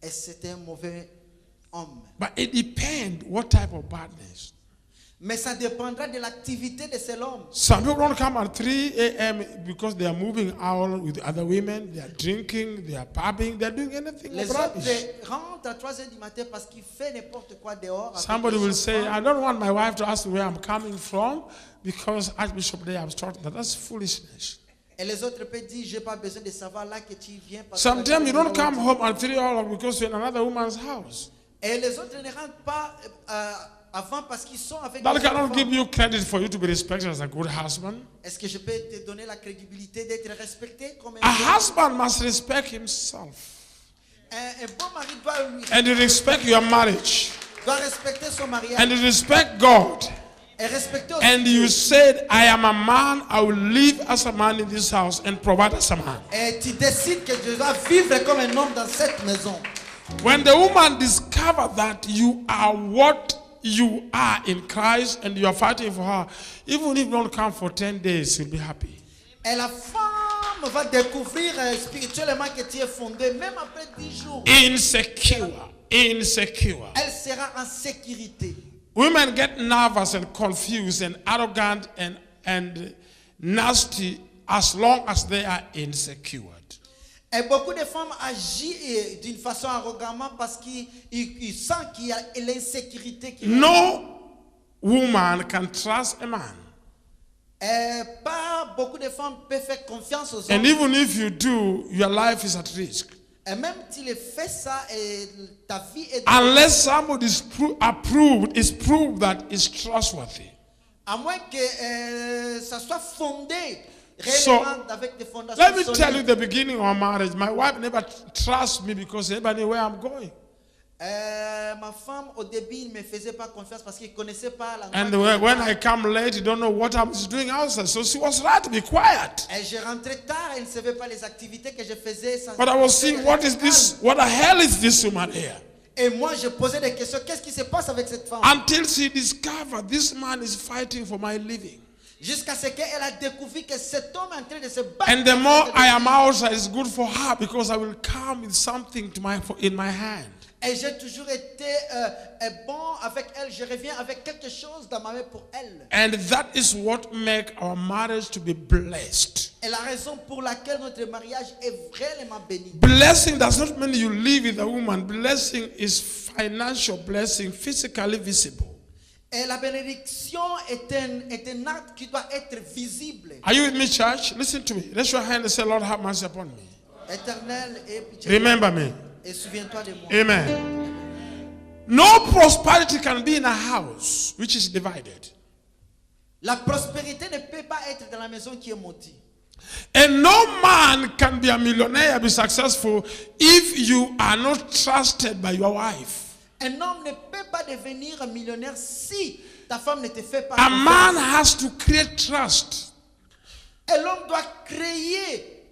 et c'est un mauvais homme. But it depends what type of badness. Mais ça dépendra de l'activité de cet homme. Some people don't come at 3 a.m. because they are moving out with other women, they are drinking, they are pubbing, they are doing anything Les rubbish. autres rentrent à 3 heures du matin parce qu'il fait n'importe quoi dehors. avec Somebody les will enfants. say, I don't want my wife to ask me where I'm coming from because Archbishop Day I've started that. That's foolishness. Et les autres peuvent dire, j'ai pas besoin de savoir là que tu viens. Parce Sometimes you don't que come home at 3 o'clock because you're in another woman's house. Et les autres ne rentrent pas avant parce qu'ils sont avec That les cannot enfants. give you credit for you to be respected as a good husband. Est-ce que je peux te donner la crédibilité d'être respecté comme un A bon- husband must respect himself. un bon mari doit, And you respect your marriage. doit respecter son mariage And you respect God. et respecter aussi And Dieu. you said, I am a man, I will live as a man in this house and provide as a man. Et tu décides que tu dois vivre comme un homme dans cette maison. When the woman discovers that you are what you are in Christ and you are fighting for her, even if you don't come for 10 days, you'll be happy. Et la femme va découvrir spirituellement que tu es fondé, même après 10 jours. Insecure. Elle sera en sécurité. Women get nervous and confused and arrogant and nasty as long as they are insecure. Et beaucoup de femmes agissent d'une façon arrogamment parce qu'ils sentent qu'il y a l'insécurité. No woman can trust a man. Et pas beaucoup de femmes peuvent faire confiance aux And hommes. even if you do, your life is at risk. Et même si tu fais ça, et ta vie est... Unless somebody is proved that is trustworthy. À moins que ça soit fondé So, réellement avec des fondations let me tell you solides. the beginning of our marriage. My wife never trusts me because anybody knew where I'm going. Ma femme, au début, il ne me faisait pas confiance parce qu'il ne connaissait pas la And when I come late, you don't know what I was doing outside. So she was right to be quiet. Et je rentrais tard, elle ne savait pas les activités que je faisais. Sans But I was seeing, what is this? What the hell is this woman here? Et moi, je posais des questions. Qu'est-ce qui se passe avec cette femme? Until she discovered this man is fighting for my living. Jusqu'à ce qu'elle a découvert que cet homme est en train de se battre. And the more I am outside, it's good for her because I will come with something in my hand. Et j'ai toujours été bon avec elle. Je reviens avec quelque chose dans ma main pour elle. And that is what makes our marriage to be blessed. Et la raison pour laquelle notre mariage est vraiment béni. Blessing does not mean you live with a woman. Blessing is financial blessing, physically visible. Et la bénédiction est un acte qui doit être visible. Are you with me, church? Listen to me. Raise your hand and say, Lord, have mercy upon me. Éternel et pitié. Remember me. Et souviens-toi de moi. Amen. No prosperity can be in a house which is divided. La prospérité ne peut pas être dans la maison qui est maudite. And no man can be a millionaire, be successful, if you are not trusted by your wife. Un homme ne peut pas devenir un millionnaire si ta femme ne te fait pas A confiance. man has to create trust. Et l'homme doit créer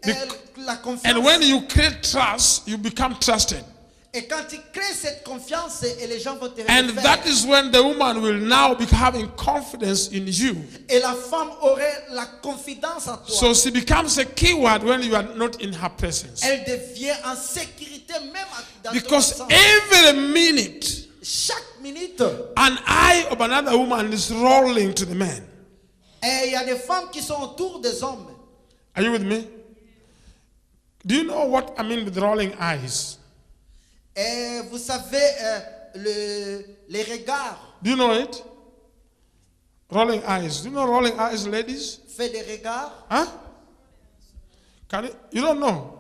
la confiance. And when you create trust, you become trusted. Et quand tu crées cette confiance, et les gens vont te And référer. that is when the woman will now be having confidence in you. Et la femme aurait la confidence en toi. So she becomes a keyword when you are not in her presence. Elle devient en sécurité même dans ton Because absence. every minute chaque minute. an eye of another woman is rolling to the man. Et il y a des femmes qui sont autour des hommes. Are you with me? Do you know what I mean with rolling eyes? Et vous savez, les regards, Do you know it? Rolling eyes. Do you know rolling eyes, ladies? fait des regards. Huh? You don't know?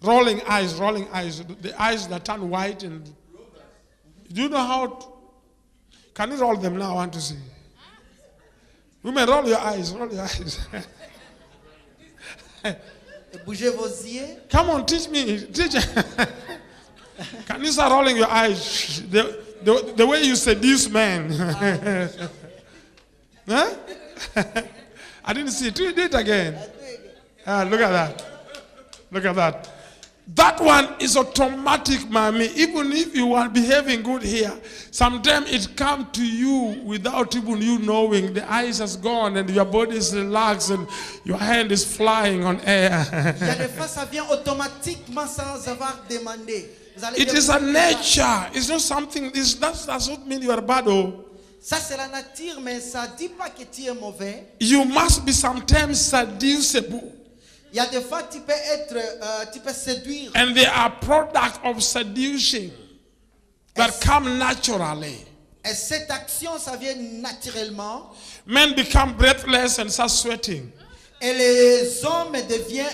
Rolling eyes, rolling eyes. The eyes that turn white and... Do you know how... Can you roll them now? I want to see. Women, roll your eyes, roll your eyes. Bougez vos yeux. Come on, teach me. Teach. Can you start rolling your eyes? The way you seduce men. Huh? I didn't see it. Do it again. Look at that. Look at that. That one is automatic, mommy. Even if you are behaving good here, sometimes it comes to you without even you knowing. The eyes has gone and your body is relaxed and your hand is flying on air. Il y a des fois, ça vient automatiquement sans avoir demandé. Vous allez It is a découvrir nature. It's not something. That doesn't mean you are bad. Oh. ça, c'est la nature, mais ça ne dit pas que tu es mauvais. You must be sometimes seducible. Il y a des fois, tu peux séduire. And they are products of seduction that come naturally. Et cette action, ça vient naturellement. Men become breathless and start sweating. Et les hommes deviennent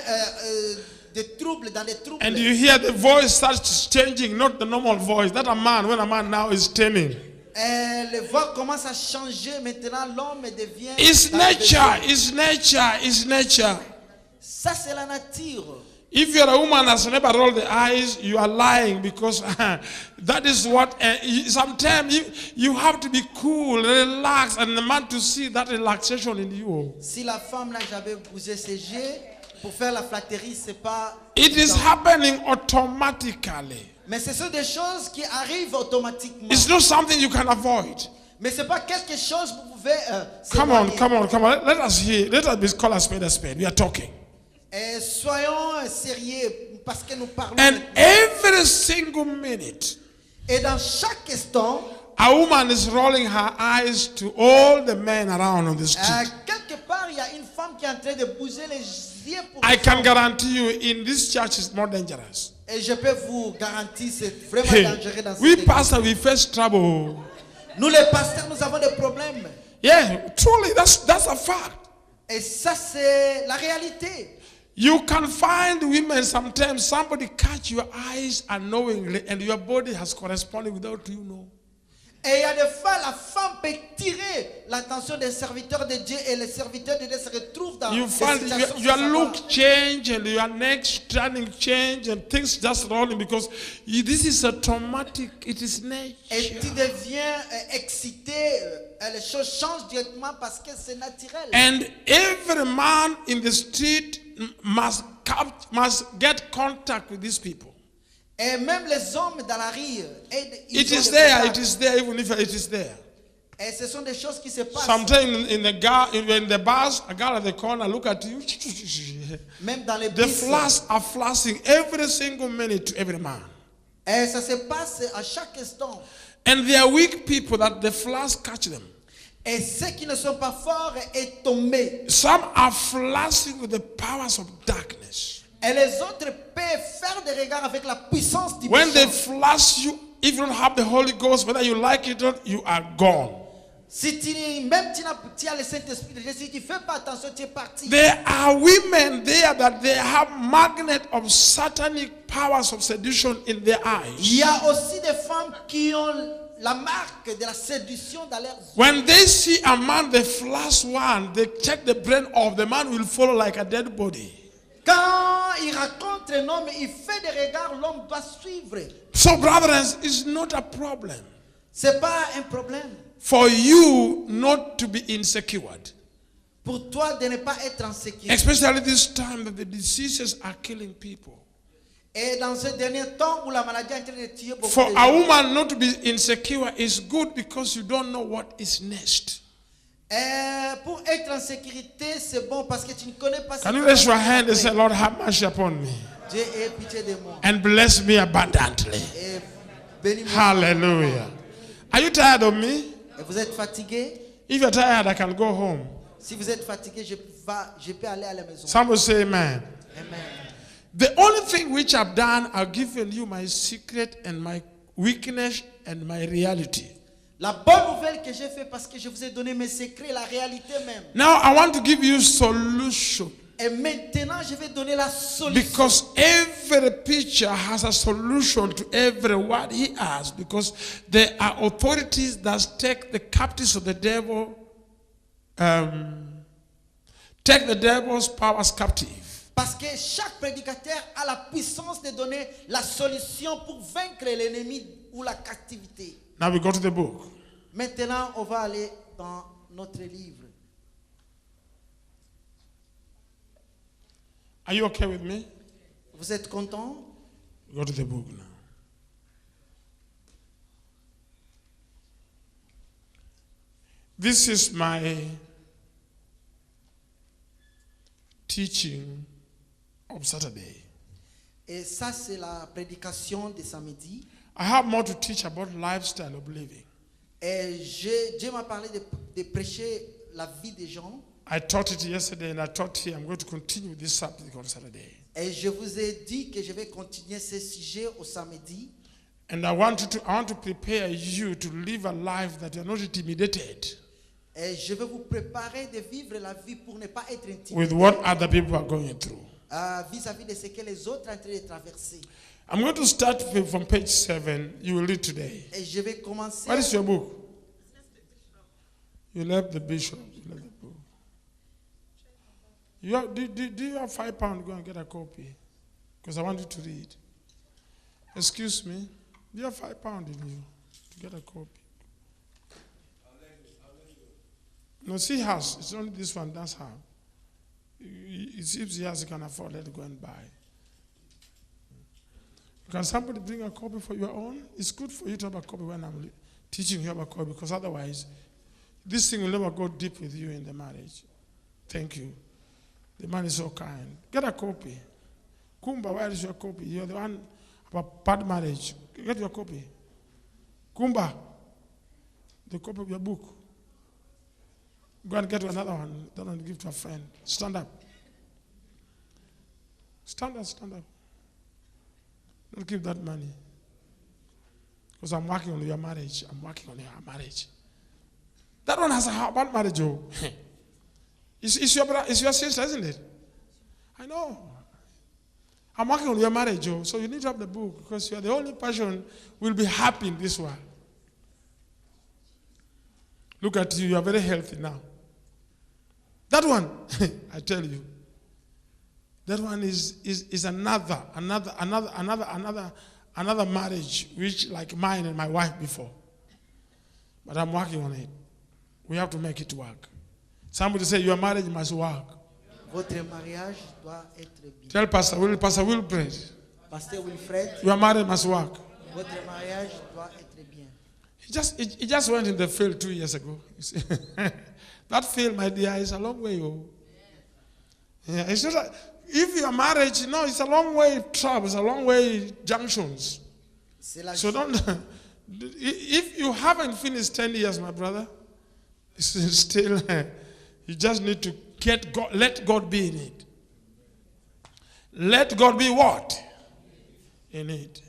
des troubles, dans des troubles. And you hear the voice starts changing, not the normal voice. That a man, when a man now is turning. Et les voix commencent à changer. Maintenant, l'homme devient... It's dans le nature, désir. it's nature, it's nature. Ça, c'est la nature. If you're a woman that has never rolled the eyes, you are lying because that is what, sometimes you have to be cool, relax, and the man to see that relaxation in you. Si la femme n'a jamais bougé ses yeux, pour faire la flatterie, c'est pas... It is évident. happening automatically. Mais ce sont des choses qui arrivent automatiquement. It's not something you can avoid. Mais c'est pas quelque chose que vous pouvez... Come on, s'éloigner. come on, come on. Let us hear. Let us be call a spade a spade. We are talking. Et soyons sérieux parce que nous parlons. And every single minute, Et dans chaque instant, a woman is rolling her eyes to all the men around on the street. quelque part, il y a une femme qui est en train de bouger les yeux pour I les can hommes. guarantee you, in this church, it's more dangerous. Et je peux vous garantir, c'est vraiment Hey, dangereux dans cette we église. pastor, we face trouble. Nous les pasteurs, nous avons des problèmes. Yeah, truly, that's a fact. Et ça, c'est la réalité. You can find women sometimes, somebody catch your eyes unknowingly, and your body has corresponded without you know. Et il y a des fois, la femme peut tirer l'attention des serviteurs de Dieu et les serviteurs de Dieu se retrouvent dans You des find situations your sans look savoir. change and your neck turning change and things just rolling because this is automatic. It is Et nature. tu deviens excité, les choses changent directement parce que c'est naturel. And every man in the street must get contact with these people. Et même les hommes dans la rue, It is there, even if it is there. Et ce sont des choses qui se passent. Sometimes in the bus, a girl at the corner look at you. Même dans les The bus. flash are flashing every single minute to every man. Et ça se passe à chaque instant. And they are weak people that the flash catch them. Et ceux qui ne sont pas forts est tombé. Some are flashing with the powers of darkness. Et les autres peuvent faire des regards avec la puissance du When they méchant. flash you, if you don't have the Holy Ghost, whether you like it or not, you are gone. Si tu as le Saint-Esprit de Dieu, si tu ne fais pas attention, tu es parti. There are women there that they have magnet of satanic powers of seduction in their eyes. Il y a aussi des femmes qui ont la marque de la séduction dans leurs yeux. When they see a man, they flash one, they check the brain off, the man will follow like a dead body. Quand il rencontre un homme, il fait des regards, l'homme doit suivre. So, brothers, it's not a problem C'est pas un problème for you not to be insecure. pour toi de ne pas être en sécurité. Especially this time that the diseases are killing people. Et dans ce dernier temps où la maladie est en train de tuer beaucoup For de a gens, woman not to be insecure is good because you don't know what is next. pour être en sécurité, c'est bon parce que tu ne connais pas ce Can you qui raise va your hand and se say, passer. Lord, have mercy upon me Dieu ait pitié de moi. and bless me abundantly? Et Bénis-moi. Hallelujah. Are you tired of me? Et vous êtes fatigué? If you're tired, I can go home. Si vous êtes fatigué, je peux aller à la maison. Some will say amen. Amen. The only thing which I've done, I've given you my secret and my weakness and my reality. La bonne nouvelle que j'ai fait parce que je vous ai donné mes secrets, la réalité même. Now I want to give you solution. Et maintenant, je vais donner la solution. Because every preacher has a solution to every word he has. Because there are authorities that take the captives of the devil, take the devil's powers captive. Parce que chaque prédicateur a la puissance de donner la solution pour vaincre l'ennemi ou la captivité. Now we go to the book. Maintenant, on va aller dans notre livre. Are you okay with me? Vous êtes content? We go to the book now. This is my teaching of Saturday. Et ça, c'est la prédication de samedi. I have more to teach about lifestyle of living. Et Dieu m'a parlé de prêcher la vie des gens. I taught it yesterday and I taught here. I'm going to continue this subject on Saturday. Et je vous ai dit que je vais continuer ce sujet au samedi. And I want to prepare you to live a life that you're not intimidated Et je vais vous préparer de vivre la vie pour ne pas être with intimidé what other people are going through. vis-à-vis de ce que les autres sont en train de traverser. I'm going to start from page 7. You will read today. Et je vais commencer. What is your book? You left the bishop. You left the book. Do you have £5? Go and get a copy. Because I want you to read. Excuse me. Do you have £5 in you to get a copy? No, she has. It's only this one. That's her. If she has, you can afford. Let her go and buy. Can somebody bring a copy for your own? It's good for you to have a copy when I'm teaching you about a copy, because otherwise, this thing will never go deep with you in the marriage. Thank you. The man is so kind. Get a copy. Kumba, where is your copy? You're the one about bad marriage. Get your copy. Kumba, the copy of your book. Go and get another one. Don't give to a friend. Stand up. Stand up, stand up. Don't give that money. Because I'm working on your marriage. I'm working on your marriage. That one has a bad marriage, oh. It's your sister, isn't it? I know. I'm working on your marriage, oh. So you need to have the book, because you are the only person who will be happy in this world. Look at you. You are very healthy now. That one, I tell you, that one is another marriage, which like mine and my wife before. But I'm working on it. We have to make it work. Somebody say your marriage must work. Votre mariage doit être bien. Tell Pastor Wilfred, Pasteur Wilfred, your marriage must work. votre mariage doit être bien. He just went in the field 2 years ago. You see? That field, my dear, is a long way. Oh. Yeah, it's just if your marriage, no, it's a long way travel, it's a long way junctions. So don't. If you haven't finished 10 years, my brother, it's still. You just need to get God. Let God be in it. Let God be what? In it.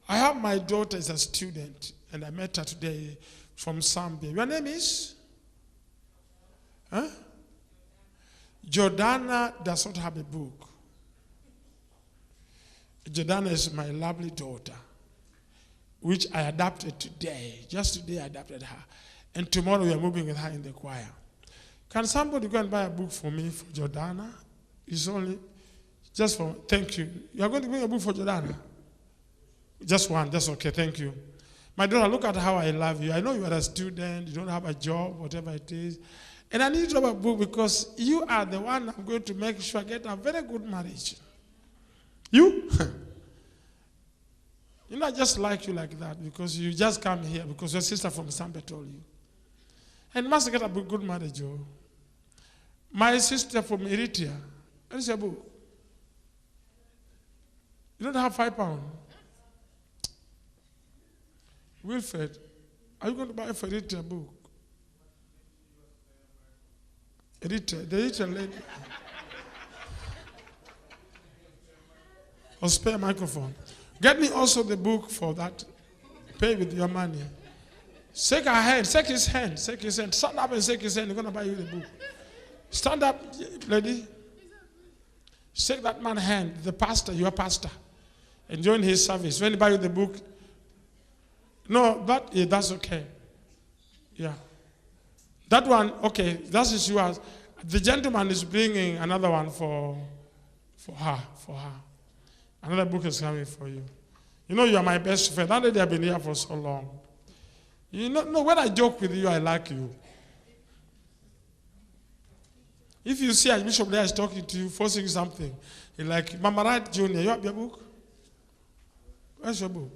I have my daughter as a student, and I met her today from Zambia. Your name is? Huh? Jordana does not have a book. Jordana is my lovely daughter, which I adopted today. Just today I adopted her. And tomorrow we are moving with her in the choir. Can somebody go and buy a book for me for Jordana? It's only just for, thank you. You are going to bring a book for Jordana? Just one, that's okay, thank you. My daughter, look at how I love you. I know you are a student, you don't have a job, whatever it is. And I need to have a book because you are the one I'm going to make sure I get a very good marriage. You? You know, I just like you like that because you just come here because your sister from Zambia told you. And you must get a good marriage, oh. My sister from Eritrea, what is your book? You don't have £5. Wilfred, are you going to buy for Rita a book? Rita, the Rita lady. Or spare microphone. Get me also the book for that. Pay with your money. Shake her hand, shake his hand, shake his hand. Stand up and shake his hand. He's going to buy you the book. Stand up, lady. Shake that man's hand, the pastor, your pastor, and join his service. When he buy you the book, no, that's okay. Yeah. That one, okay, that is yours. The gentleman is bringing another one for her. Another book is coming for you. You know you are my best friend. That lady have been here for so long. You know, when I joke with you, I like you. If you see a bishop there is talking to you, forcing something, you're like, Mama Wright Jr., you have your book? Where's your book?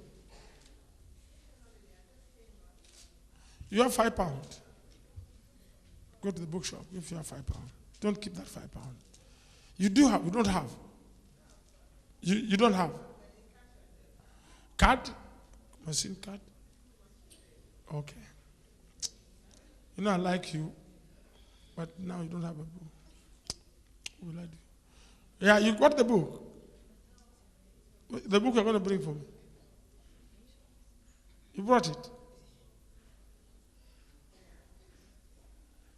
You have £5. Go to the bookshop if you have £5. Don't keep that £5. You do have, you don't have. You don't have. Card? Machine card? Okay. You know I like you, but now you don't have a book. What will I do? Yeah, you got the book. The book you're going to bring for me. You brought it.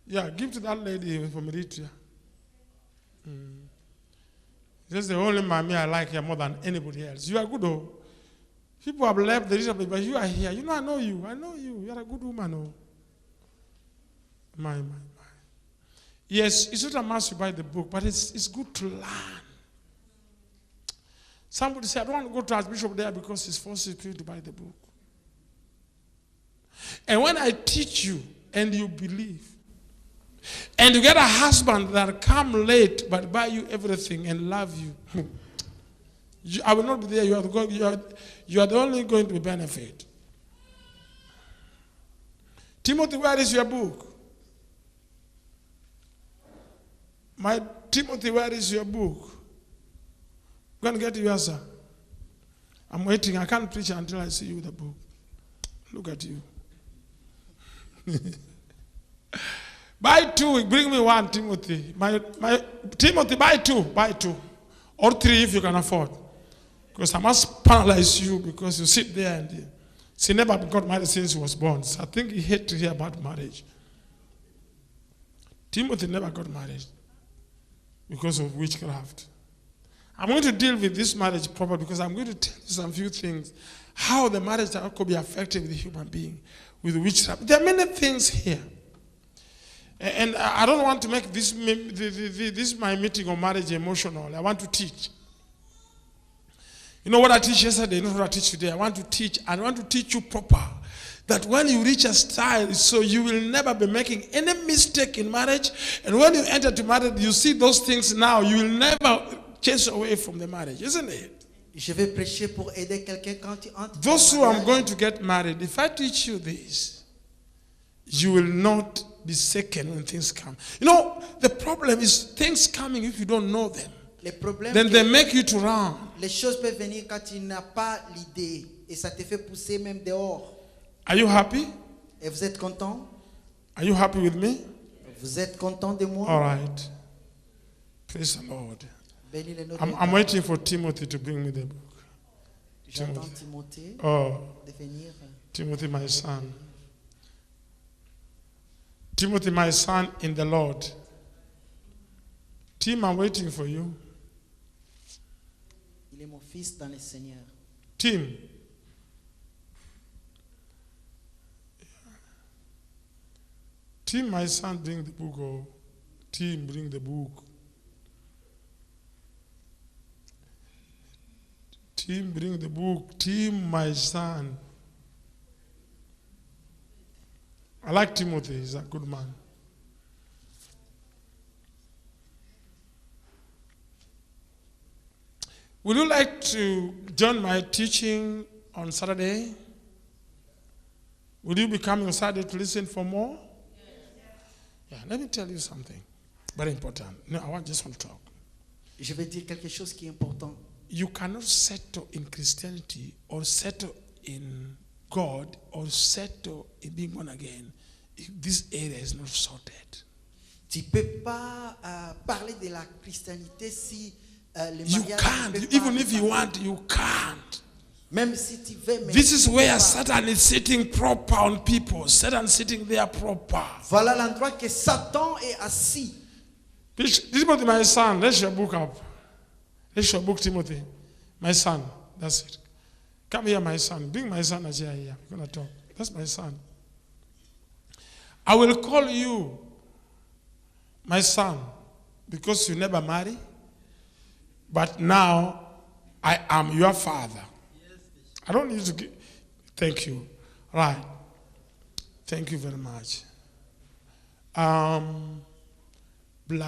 Yeah, give to that lady from Eritrea. This is the only mommy I like here more than anybody else. You are good, though. People have left the Eritrea, but you are here. You know, I know you. I know you. You are a good woman, oh. My. Yes, it's not a must to buy the book, but it's good to learn. Somebody said, I don't want to go to Archbishop there because he's forcing people to buy the book. And when I teach you and you believe, and you get a husband that come late but buy you everything and love you, I will not be there. You are the only going to benefit. Timothy, where is your book? My Timothy, where is your book? Go and get yours, sir. I'm waiting. I can't preach until I see you with the book. Look at you. Buy two. Bring me one, Timothy. My Timothy, buy two. Or three if you can afford. Because I must paralyze you because you sit there and she never got married since she was born. So I think he hates to hear about marriage. Timothy never got married because of witchcraft. I'm going to deal with this marriage properly because I'm going to tell you some few things. How the marriage could be affected with the human being, with witchcraft. There are many things here. And I don't want to make this my meeting on marriage emotional. I want to teach. You know what I teach yesterday, you know what I teach today. I want to teach you proper. That when you reach a style, so you will never be making any mistake in marriage. And when you enter to marriage, you see those things now, you will never chase away from the marriage, isn't it? Je vais prêcher pour aider quelqu'un quand tu entres. Those who are going to get married, if I teach you this, you will not be shaken when things come. You know, the problem is things coming if you don't know them. Then they make you to run. Les choses peuvent venir quand tu n'as pas l'idée et ça te fait pousser même dehors. Are you happy? Et vous êtes content? Are you happy with me? Vous êtes content de moi? All right. Praise the Lord. Bénis le nom de I'm waiting for Timothy to bring me the book. J'attends Timothée de venir. Timothy, my son. Timothy, my son in the Lord. Tim, I'm waiting for you. Il est mon fils dans le Seigneur. Tim. Tim, my son, bring the book. Oh, Tim, bring the book. Tim, bring the book. Tim, my son. I like Timothy. He's a good man. Would you like to join my teaching on Saturday? Would you be coming on Saturday to listen for more? Yeah, let me tell you something very important. No, I just want to talk. Je vais dire quelque chose qui est important. You cannot settle in Christianity or settle in God or settle in being born again if this area is not sorted. Tu peux pas parler de la christianité si le You mariage can't. ne peut pas Even if you réparer. want, you can't. Même si tu veux, mais This tu is peux where pas. Satan is sitting proper on people. Satan sitting there proper. Voilà l'endroit que Satan est assis. Timothy, my son, let's your book up. Let's your book, Timothy. My son, that's it. Come here, my son. Bring my son as here. We're going to talk. That's my son. I will call you my son because you never marry. But now I am your father. I don't need to give. Thank you. Right. Thank you very much. Blah,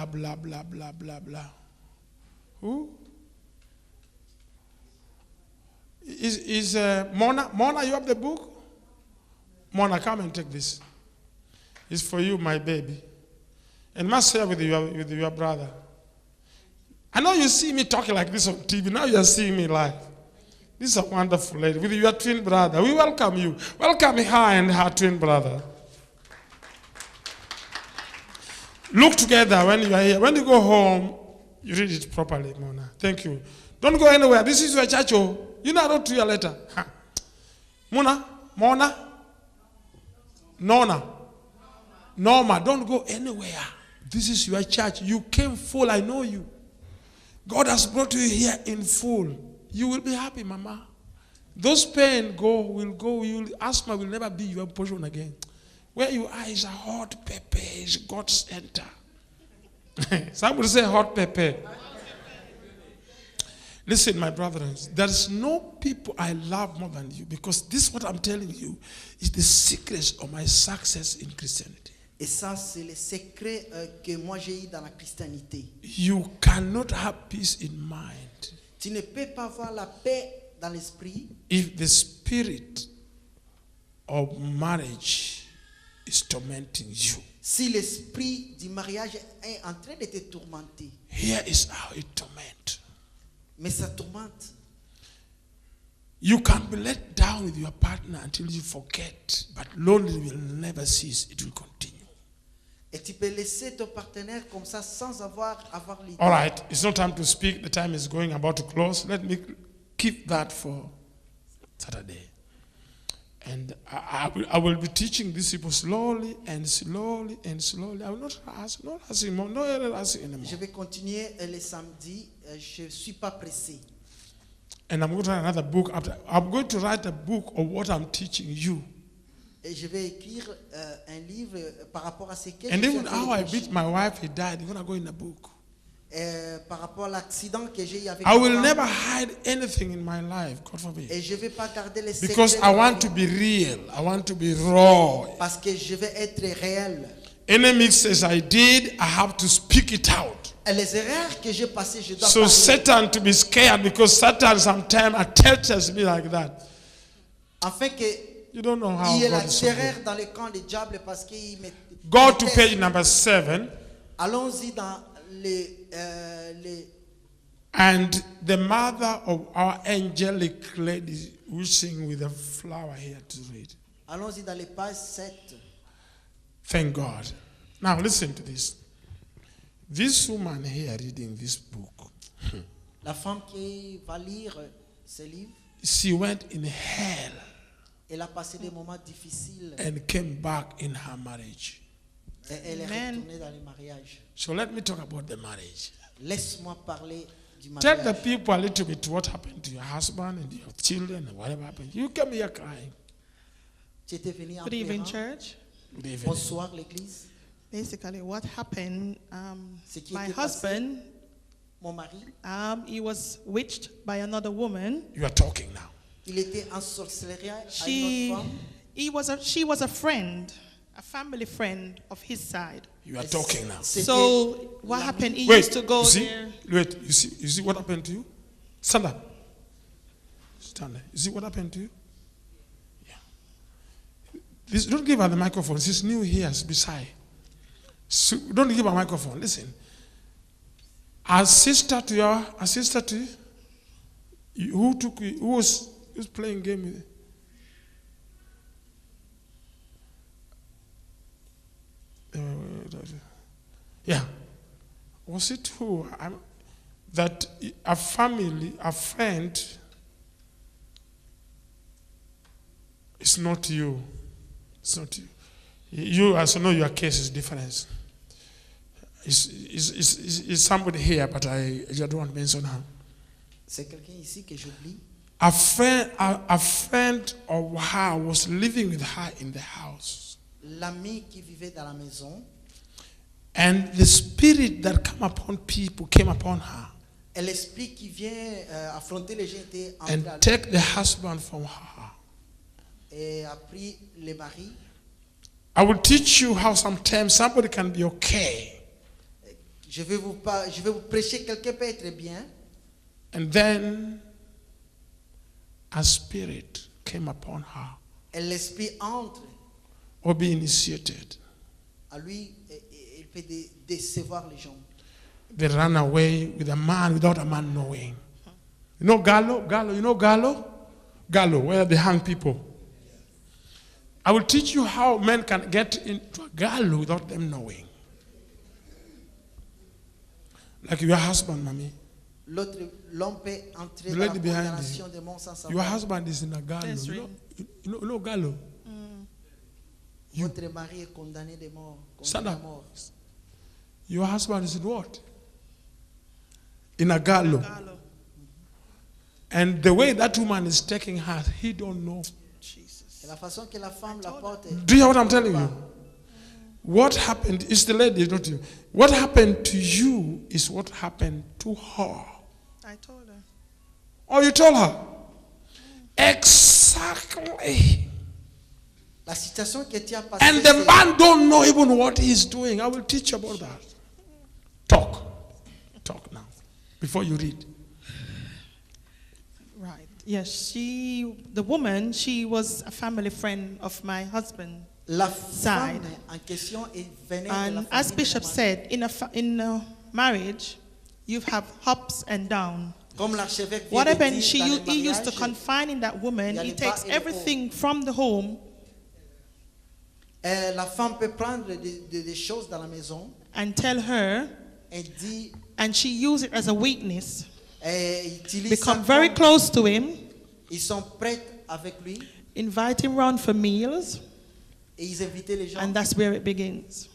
blah, blah, blah, blah, blah. Who? Is Mona? Mona, you have the book? Mona, come and take this. It's for you, my baby. And must share with your brother. I know you see me talking like this on TV. Now you are seeing me live. This is a wonderful lady with your twin brother. We welcome you. Welcome her and her twin brother. Look together when you are here. When you go home, you read it properly, Mona. Thank you. Don't go anywhere. This is your church. Oh. You know I wrote to your letter. Huh. Mona, Mona, Nona, Norma, don't go anywhere. This is your church. You came full. I know you. God has brought you here in full. You will be happy, Mama. Those pain will go. Asthma will never be your portion again. Where you are is a hot pepper. It's God's center. Somebody say hot pepper. Listen, my brothers, there is no people I love more than you because this, what I'm telling you, is the secret of my success in Christianity. Et ça, c'est le secret que moi j'ai eu dans la christianité. You cannot have peace in mind Tu ne peux pas avoir la paix dans l'esprit if the spirit of marriage is tormenting you. si l'esprit du mariage est en train de te tourmenter. Here is how it torments. Mais ça tourmente. You can be let down with your partner until you forget, but loneliness will never cease. It will continue. Et tu peux laisser ton partenaire comme ça sans avoir l'idée. All right, it's not time to speak. The time is going about to close. Let me keep that for Saturday. And I will be teaching these people slowly and slowly and slowly. I will not ask, not asking more, no asking anymore. Je vais continuer le samedi. Je ne suis pas pressé. And I'm going to write another book after. I'm going to write a book of what I'm teaching you. Et je vais écrire un livre par rapport à ce que And je even fais how I avec beat my wife, he died. It's going to go in a book. par rapport à l'accident que j'ai eu avec I ma will femme. never hide anything in my life, God forbid. Et je ne vais pas garder les secrets Because de I ma want vie. to be real. I want to be raw. Parce que je vais être réel. Any mistakes I did, I have to speak it out. Et les erreurs que j'ai passées, je dois So parler. Satan to be scared because Satan sometimes attempts me like that. Afin que You don't know how il y ait la God is so good. terreur dans le camp du diable parce qu'il me. Go to me page teste. number 7. Allons-y dans les And the mother of our angelic lady wishing with a flower here to read. allons-y dans les pages 7. Thank God. Now listen to this. This woman here reading this book, La femme qui va lire ce livre, she went in hell elle a passé des moments difficiles and came back in her marriage. et elle est Amen. retournée dans le mariage. So let me talk about the marriage. Laisse-moi parler du Tell the mariage. people a little bit what happened to your husband and your children and whatever happened. You came here crying. Tu étais venu en Good evening, pleurant. church. Good evening. Bonsoir l'église. Basically, what happened, Ce qui my était passé, husband, mon mari, he was witched by another woman. You are talking now. il était en sorcellerie à une She autre femme. was a friend, a family friend of his side. You are talking now. C'était So what l'ami. happened? He Wait, used to go you see? there. Wait, you see what happened to you? Stand up. Stand there. You see what happened to you? Yeah. This, don't give her the microphone. She's new here. She's beside. So don't give her a microphone. Listen. A sister to you? Who was playing game with you? Yeah. Was it who? That a family, a friend, it's not you. It's not you. You, as you know, your case is different. It's somebody here, but I don't want to mention her. C'est quelqu'un ici que j'oublie. A friend of her was living with her in the house. L'ami qui vivait dans la maison. And the spirit that came upon people came upon her. Et l'esprit qui vient affronter les gens était entré And à lui take the husband from her. et a pris le mari. I will teach you how sometimes somebody can be okay. Je vais vous prêcher, quelqu'un peut être bien. And then a spirit came upon her Et l'esprit entre or be initiated. à lui et il peut décevoir les gens. They ran away with a man without a man knowing. You know Gallo? You know Gallo? Gallo, where they hang people. I will teach you how men can get into a gallows without them knowing. Like your husband, mommy. L'homme peut entrer The dans la lady behind condamnation you. des monts sans Your savoir. husband is in a gallows. You know gallows? Votre mari est condamné de mort. Stand Condamné à up. mort. Your husband is in what? In a gallows. Gallo. And the way that woman is taking her, he don't know. Et la façon que la femme la porte. Do you hear what I'm telling you? What happened is the lady, not you. What happened to you is what happened to her. I told her. Oh, you told her? Exactly. La situation que tu as passée. And the man don't know even what he's doing. I will teach you about that. Talk. Talk now. Before you read. Right. Yes, the woman, she was a family friend of my husband. La Side. femme en question venait de la And famille as de Bishop mon mari. said, in a marriage, you have ups and downs. Comme l'archevêque vient What de happened? dire dans le He used to mariage, confine in that woman. Il y a He les takes bas et les everything from the home la femme peut prendre des choses dans la maison and tell her, et dit, and she uses it as a weakness. utilise Become ça very comme- close to him, Ils sont prêts avec lui invite him round for meals, et ils invitaient les gens. and that's where it begins.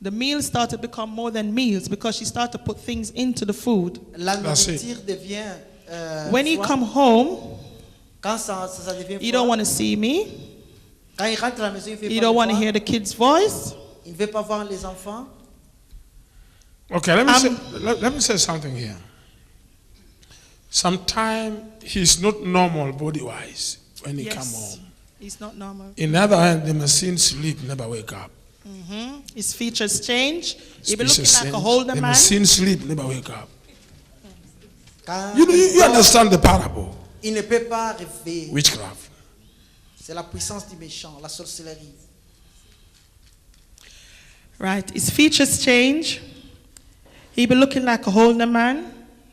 The meals start to become more than meals because she started to put things into the food. La That's it. nourriture devient When he foi. come home, Quand ça devient he foi, don't want to see me. quand il rentre à la maison, il fait He pas don't de want to foi. hear the kids' voice. Il ne veut pas voir les enfants. Okay, let me say something here. Sometimes he's not normal body-wise when he come home. He's not normal. In the other hand, the machine sleep, never wake up. His features change. He be Species looking like a change. older The man. machine sleep, never wake up. Quand You understand the parable? il ne peut pas rêver. Witchcraft. C'est la puissance du méchant, la sorcellerie. Right. His features change. He be looking like a older man.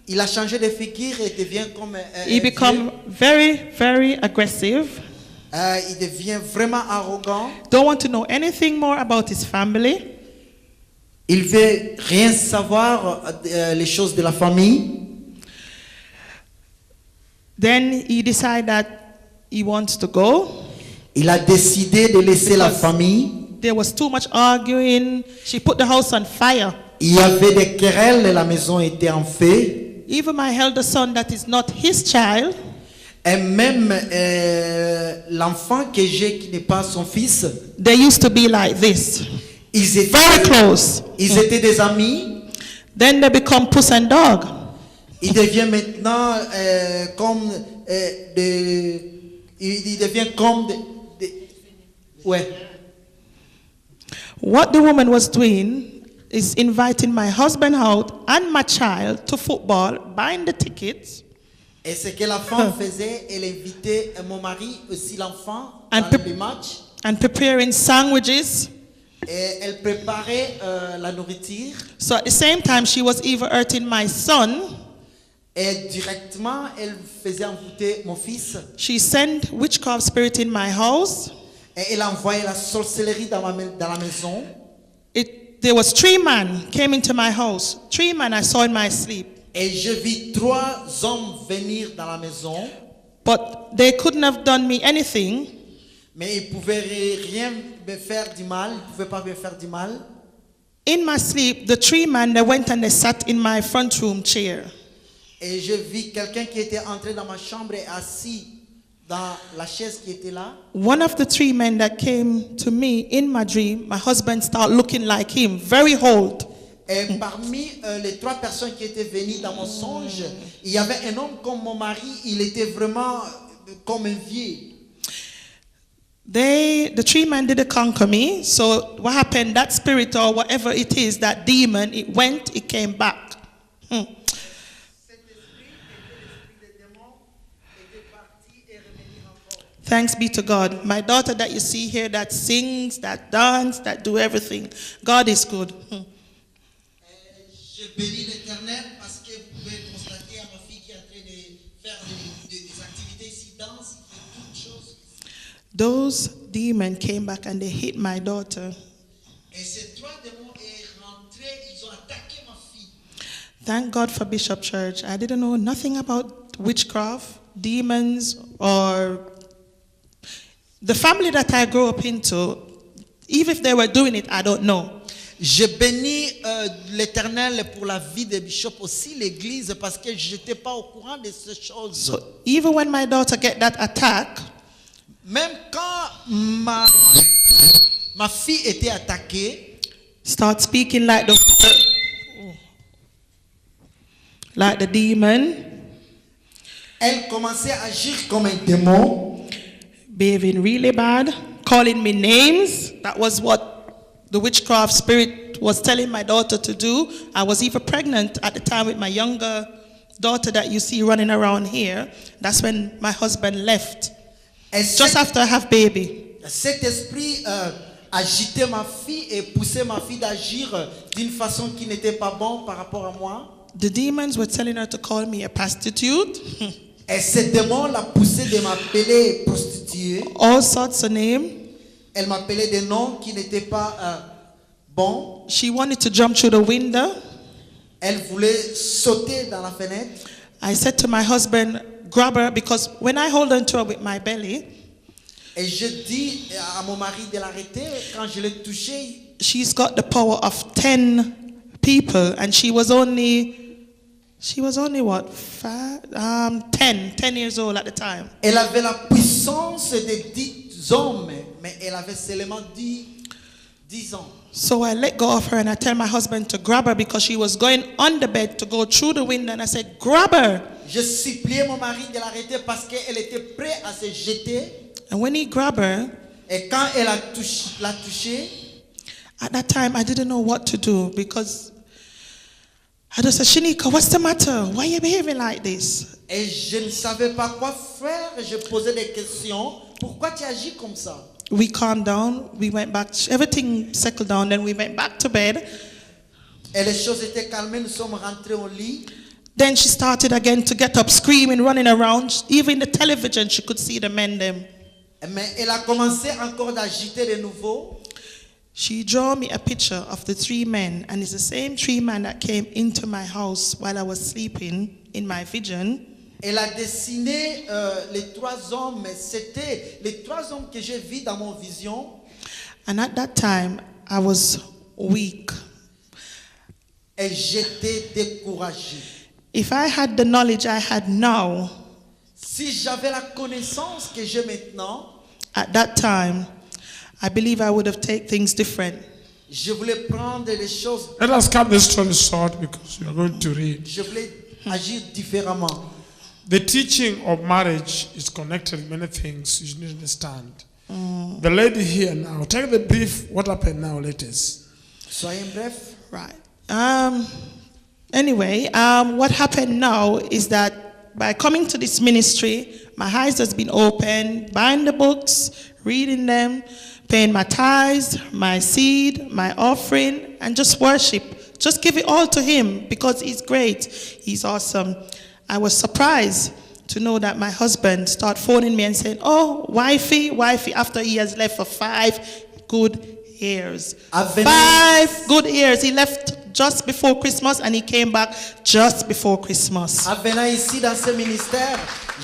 Il a changé de figure et devient comme He become very, very aggressive. il devient vraiment arrogant. Don't want to know anything more about his family. Il veut rien savoir les choses de la famille. Then he decide that he wants to go. Il a décidé de laisser la Because- famille. There was too much arguing. She put the house on fire. Il y avait des querelles et la maison était en feu. Even my elder son, that is not his child, Et même l'enfant que j'ai qui n'est pas son fils, they used to be like this, ils very étaient, close. ils étaient des amis. Then they become puss and dog. Il devient maintenant comme il devient comme ouais. What the woman was doing is inviting my husband out and my child to football, buying the tickets, Et ce que la femme faisait, elle invitait mon mari aussi l'enfant And dans pe- les matchs and preparing sandwiches. et elle préparait la nourriture So at the same time, she was even hurting my son. et directement elle faisait envoûter mon fils She sent witchcraft spirit in my house. et elle envoyait la sorcellerie dans la maison. there was 3 men came into my house. 3 men I saw in my sleep. Et je vis 3 hommes venir dans la maison, But they couldn't have done me anything. mais ils pouvaient rien me faire du mal. Ils pouvaient pas me faire du mal. In my sleep, the 3 men, they went and they sat in my front room chair. Et je vis quelqu'un qui était entré dans ma chambre et assis dans la chaise qui était là. One of the 3 men that came to me in my dream, my husband started looking like him, very old. Et parmi les 3 personnes qui étaient venues dans mon songe, il y avait un homme comme mon mari. Il était vraiment comme un vieux. The 3 men didn't conquer me. So what happened? That spirit or whatever it is, that demon, it went, it came back. Thanks be to God. My daughter that you see here that sings, that dances, that do everything. God is good. Je bénis l'Éternel parce que vous pouvez constater à ma fille qui est en train de faire des activités ici, danse, il fait toutes choses. Those demons came back and they hit my daughter. Et ces 3 démons sont rentrés, ils ont attaqué ma fille. Thank God for Bishop Church. I didn't know nothing about witchcraft, demons, or the family that I grew up into. Even if they were doing it, I don't know. Je bénis l'Éternel pour la vie de Bishop aussi, l'église, parce que je n'étais pas au courant de ces choses. So even when my daughter get that attack, Même quand ma fille était attaquée, start speaking like the demon, elle commençait à agir comme un démon, behaving really bad, calling me names. That was what the witchcraft spirit was telling my daughter to do. I was even pregnant at the time with my younger daughter that you see running around here. That's when my husband left. Just after I have baby. Cet esprit agitait ma fille et poussait ma fille d'agir d'une façon qui n'était pas bonne par rapport à moi. The demons were telling her to call me a prostitute. Et ce démon l'a poussée de m'appeler prostituée. All sorts of names. Elle m'appelait des noms qui n'étaient pas bons. She wanted to jump through the window. Elle voulait sauter dans la fenêtre. I said to my husband, grab her, because when I hold on to her with my belly, Et je dis à mon mari de l'arrêter. Quand je l'ai touchée, she's got the power of 10 people, and she was only what, 10 years old at the time. elle avait la puissance de 10 hommes, mais elle avait seulement 10 ans. So I let go of her and I tell my husband to grab her because she was going on the bed to go through the window, and I said, grab her. Je suppliais mon mari de l'arrêter parce qu'elle était prête à se jeter. And when he grabbed her, Et quand elle l'a touchée, at that time I didn't know what to do, because I just said, Shanika, what's the matter? Why are you behaving like this? et je ne savais pas quoi faire. Je posais des questions. Pourquoi tu agis comme ça? We calmed down, we went back, everything settled down, then we went back to bed. Et les choses étaient calmées, nous sommes rentrés au lit. Then she started again to get up, screaming, running around. Even the television, she could see the men them. Mais elle a commencé encore d'agiter de nouveau. She drew me a picture of the 3 men, and it's the same 3 men that came into my house while I was sleeping in my vision. Elle a dessiné les 3 hommes, mais c'était les 3 hommes que j'ai vus dans mon vision. And at that time, I was weak. Et j'étais découragé. If I had the knowledge I had now, Si j'avais la connaissance que j'ai maintenant, at that time, I believe I would have taken things different. je voulais prendre les choses, Let us cut this story short because we are going to read. je voulais agir différemment. The teaching of marriage is connected with many things you need to understand. The lady here now, take the brief, what happened now, ladies? Soyez bref. Right. Anyway, what happened now is that by coming to this ministry, my eyes has been opened, buying the books, reading them, paying my tithes, my seed, my offering, and just worship. Just give it all to him because he's great. He's awesome. I was surprised to know that my husband started phoning me and saying, oh, wifey, after he has left for 5 good years. Avenel- 5 good years. He left just before Christmas and he came back just before Christmas. En venant ici dans ce ministère,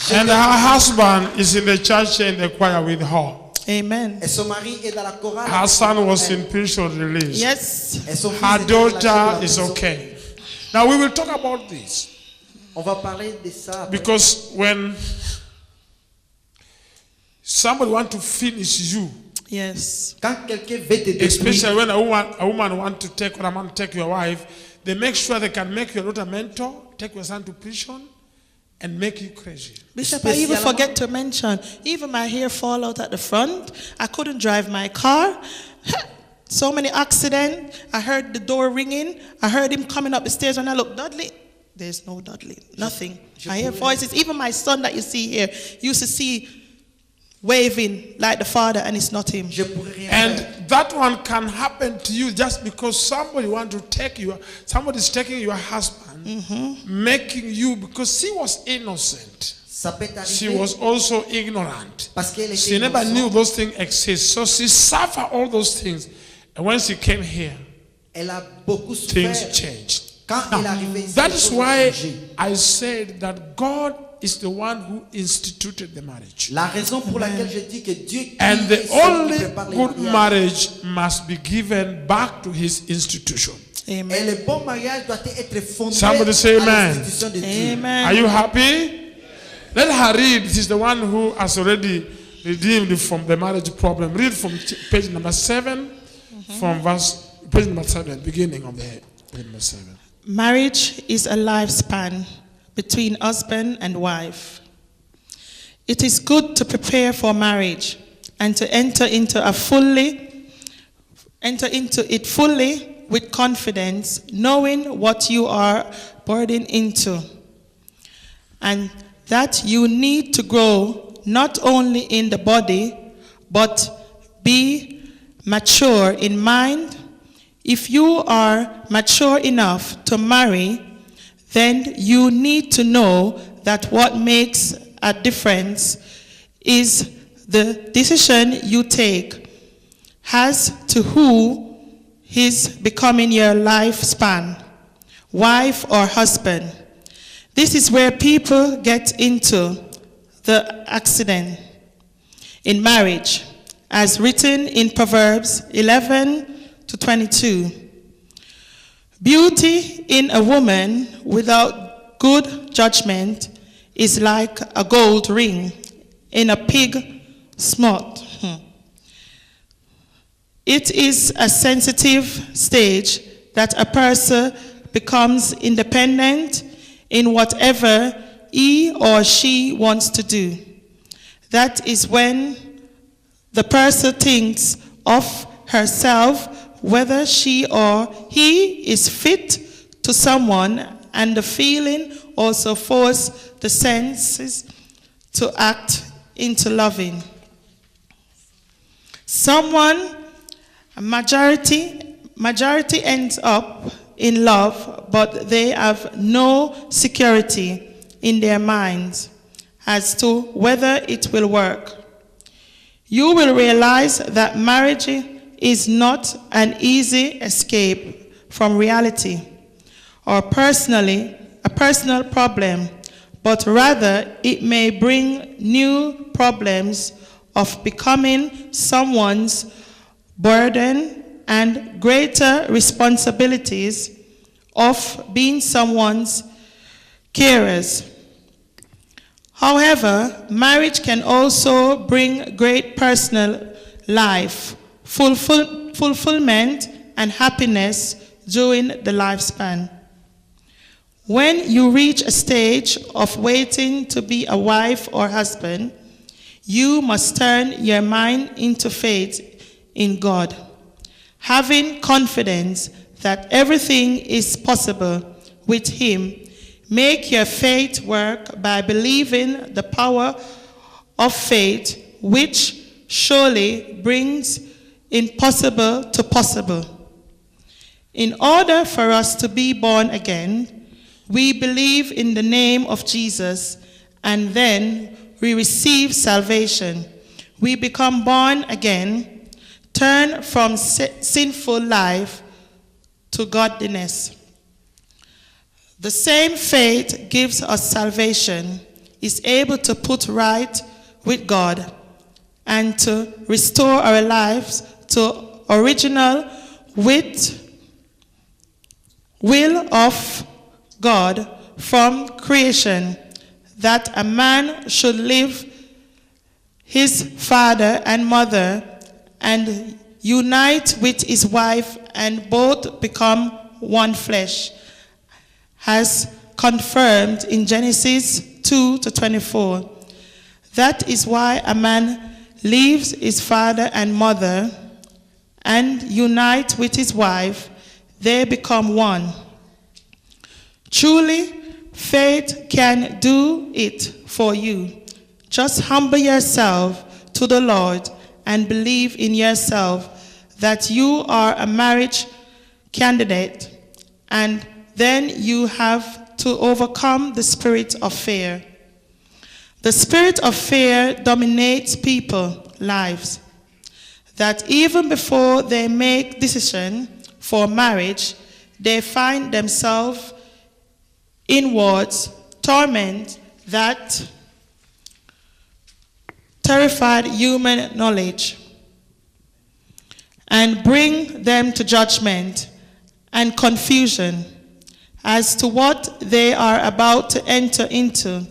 j'ai And her husband is in the church and the choir with her. Amen. et son mari est dans la chorale. Her son was in prison release. Yes. Et son fils Her était relâché de la daughter is prison. okay. Now we will talk about this On va parler de ça. après. because when somebody want to finish you, Yes. Quand quelqu'un veut te détruire, especially when a woman want to take or a man take your wife, they make sure they can make your daughter mentor, take your son to prison, and make you crazy. Bishop, I even forget to mention, even my hair fall out at the front. I couldn't drive my car. So many accidents. I heard the door ringing. I heard him coming up the stairs and I looked, Dudley. There's no Dudley. Nothing. I hear voices. Even my son that you see here used to see waving like the father and it's not him. je pourrais rien faire. And that one can happen to you just because somebody want to take you, somebody's taking your husband, making you, because she was innocent. Ça peut She arriver was also ignorant. parce qu'elle était She never knew innocente. those things exist. So she suffered all those things. And when she came here, Elle a beaucoup things souffert. changed. Quand elle est arrivée ici, That les is choses ont why changé. I said that God is the one who instituted the marriage. La raison pour laquelle je dis que Dieu qui And est the celui qui only prépare les good mariages. marriage must be given back to his institution. Et Amen. le bon mariage doit être fondé Somebody say à amen. l'institution de Dieu. Amen. Are you happy? Let her read. She's the one who has already redeemed from the marriage problem. Read from page number 7, from page number 7, beginning of the page number 7. Marriage is a lifespan between husband and wife. It is good to prepare for marriage and to enter into it fully with confidence, knowing what you are burdened into, and that you need to grow not only in the body, but be mature in mind. If you are mature enough to marry, then you need to know that what makes a difference is the decision you take as to who is becoming your lifespan, wife or husband. This is where people get into the accident in marriage, as written in Proverbs 11:22. Beauty in a woman without good judgment is like a gold ring in a pig snout. It is a sensitive stage that a person becomes independent in whatever he or she wants to do. That is when the person thinks of herself whether she or he is fit to someone, and the feeling also forces the senses to act into loving. Majority ends up in love, but they have no security in their minds as to whether it will work. You will realize that marriage is not an easy escape from reality or a personal problem, but rather it may bring new problems of becoming someone's burden and greater responsibilities of being someone's carers. However, marriage can also bring great personal life, fulfillment, and happiness during the lifespan. When you reach a stage of waiting to be a wife or husband, you must turn your mind into faith in God, having confidence that everything is possible with Him. Make your faith work by believing the power of faith, which surely brings impossible to possible. In order for us to be born again, we believe in the name of Jesus, and then we receive salvation. We become born again turn from sinful life to godliness. The same faith gives us salvation, is able to put right with God, and to restore our lives to original will of God from creation, that a man should leave his father and mother and unite with his wife, and both become one flesh, as confirmed in Genesis 2:24. That is why a man leaves his father and mother and unite with his wife, they become one. Truly, faith can do it for you. Just humble yourself to the Lord and believe in yourself that you are a marriage candidate, and then you have to overcome the spirit of fear. The spirit of fear dominates people's lives, that even before they make decision for marriage, they find themselves inwards torment that terrified human knowledge, and bring them to judgment and confusion as to what they are about to enter into.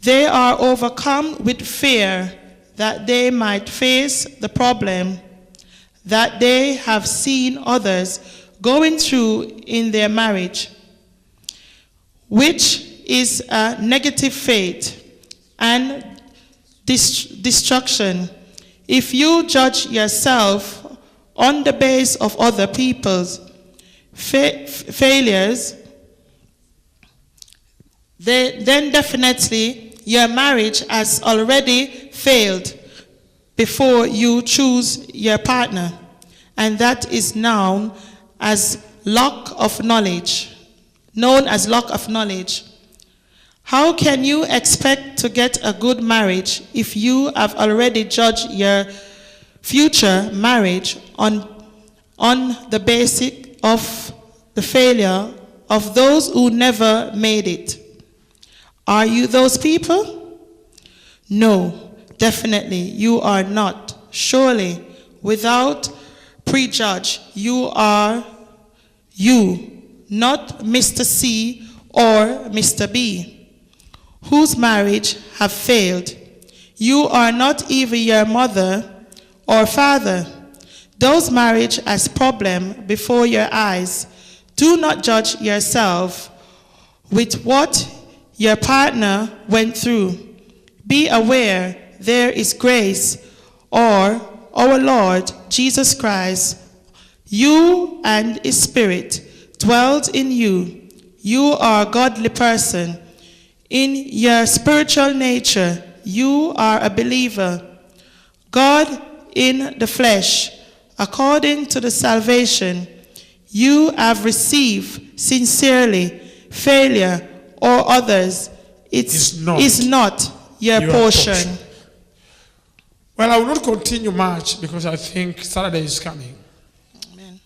They are overcome with fear that they might face the problem that they have seen others going through in their marriage, which is a negative faith and destruction. If you judge yourself on the basis of other people's failures, then definitely your marriage has already failed before you choose your partner, and that is known as lack of knowledge. How can you expect to get a good marriage if you have already judged your future marriage on the basis of the failure of those who never made it? Are you those people? No, definitely you are not. Surely, without prejudge, you are you, not Mr. C or Mr. B, whose marriage have failed. You are not even your mother or father. Those marriage as problem before your eyes. Do not judge yourself with what your partner went through. Be aware there is grace, or our Lord Jesus Christ, you and his spirit dwells in you. You are a godly person. In your spiritual nature, you are a believer. God in the flesh, according to the salvation you have received sincerely, failure or others, is not your portion. Well, I will not continue much because I think Saturday is coming. Amen.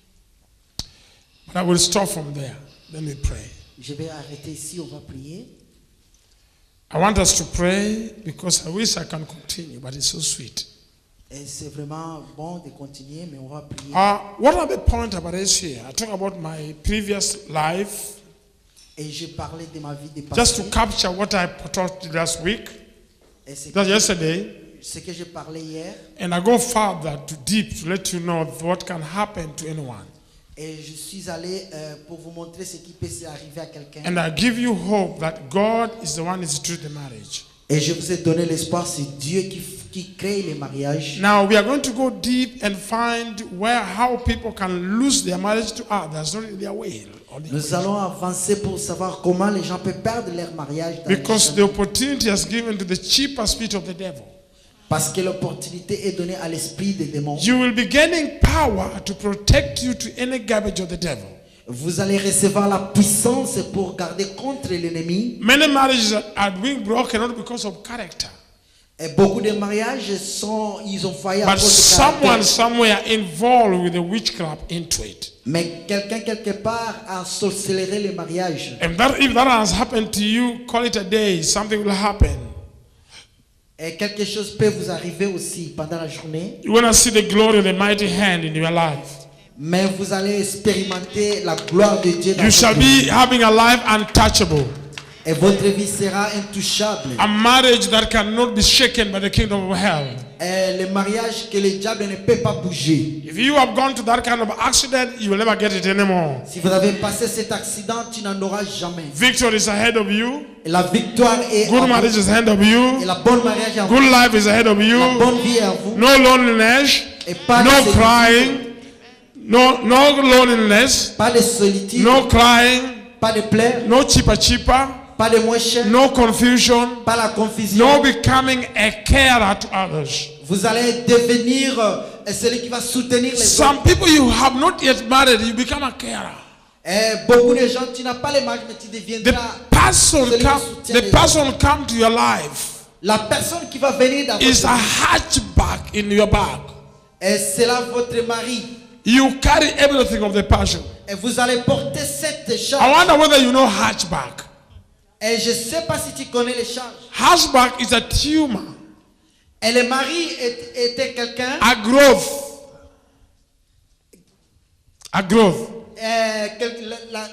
But I will stop from there. Let me pray. Je vais arrêter ici, on va prier. I want us to pray because I wish I can continue, but it's so sweet. Et c'est vraiment bon de continuer, mais on va prier. What are the points about this here? I talk about my previous life. Et j'ai parlé de ma vie de passé. Just to capture what I taught last week, Et just yesterday, ce que j'ai parlé hier. and I go further to deep to let you know what can happen to anyone. Et je suis allé pour vous montrer ce qui peut arriver à quelqu'un. And I give you hope that God is the one who is through the marriage. Et je vous ai donné l'espoir, c'est Dieu qui crée les mariages. Now we are going to go deep and find how people can lose their marriage to others, not in their will. Nous allons avancer pour savoir comment les gens peuvent perdre leur mariage. Because the opportunity is given to the cheaper spirit of the devil. Parce que l'opportunité est donnée à l'esprit des démons. You will be gaining power to protect you to any garbage of the devil. Vous allez recevoir la puissance pour garder contre l'ennemi. Many marriages are being broken not because of character. Et beaucoup de mariages ils ont failli à But cause de someone caractère. somewhere involved with the witchcraft into it. Mais quelqu'un quelque part a sorcellerie le mariage. And that if that has happened to you, call it a day. Something will happen. Et quelque chose peut vous arriver aussi pendant la journée. You want to see the glory of the mighty hand in your life. Mais vous allez expérimenter la gloire de Dieu dans You votre shall vie. be having a life untouchable. Et votre vie sera intouchable. A marriage that cannot be shaken by the kingdom of hell. Et le mariage que le diable ne peut pas bouger. If you have gone to that kind of accident, you will never get it anymore. Si vous avez passé cet accident, tu n'en auras jamais. Victory is ahead of you. Et la victoire est Good à marriage vous. is ahead of Et you. la bonne mariage est à vous. Good life is ahead of La you. bonne vie est à vous. No loneliness. Et pas No de solitude. crying. No loneliness. Pas de solitude. No crying. Pas de pleurs. No chipa chipa. Pas de moins cher. No confusion. Pas la confusion. No becoming a carer to others. Vous allez devenir celui qui va soutenir les Some autres. people you have not yet married, you become a carer. Et beaucoup de gens, tu n'as pas le mariage, mais tu The deviendras person celui qui come, soutient the les person come to your life La personne qui va venir dans is votre a vie, hatchback in your bag. et c'est là votre mari. You carry everything of the person. Et vous allez porter cette I charge. wonder whether you know hatchback. Et je ne sais pas si tu connais les charges. Hatchback is a tumor, Et le mari était quelqu'un, a growth, a growth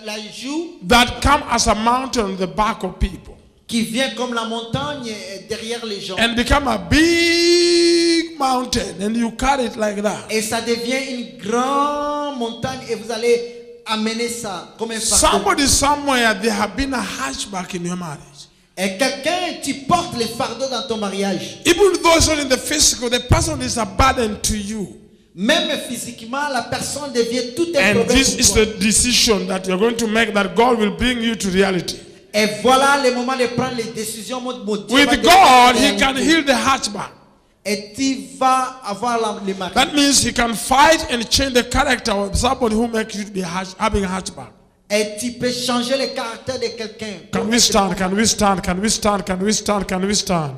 la joue that come as a mountain on the back of people qui vient comme la montagne derrière les gens. and become a big mountain, and you carry it like that. Et ça devient une grande montagne et vous allez amener ça comme un fardeau. Somebody somewhere, there have been a hatchback in your marriage. Et quelqu'un, tu portes les fardeaux dans ton mariage. Even though it's not in the physical, the person is a burden to you. Même physiquement, la personne devient tout un And problème this pour is toi. the decision that you're going to make, that God will bring you to reality. Et voilà le moment de prendre les décisions. Mon Dieu va With te God, donner He can réalité. heal the hatchback. Et tu vas avoir le mari. That means He can fight and change the character of somebody who makes you be having a hatchback. Et tu peux changer le caractère de quelqu'un. Can we stand? Can we stand? Can we stand? Can we stand? Can we stand?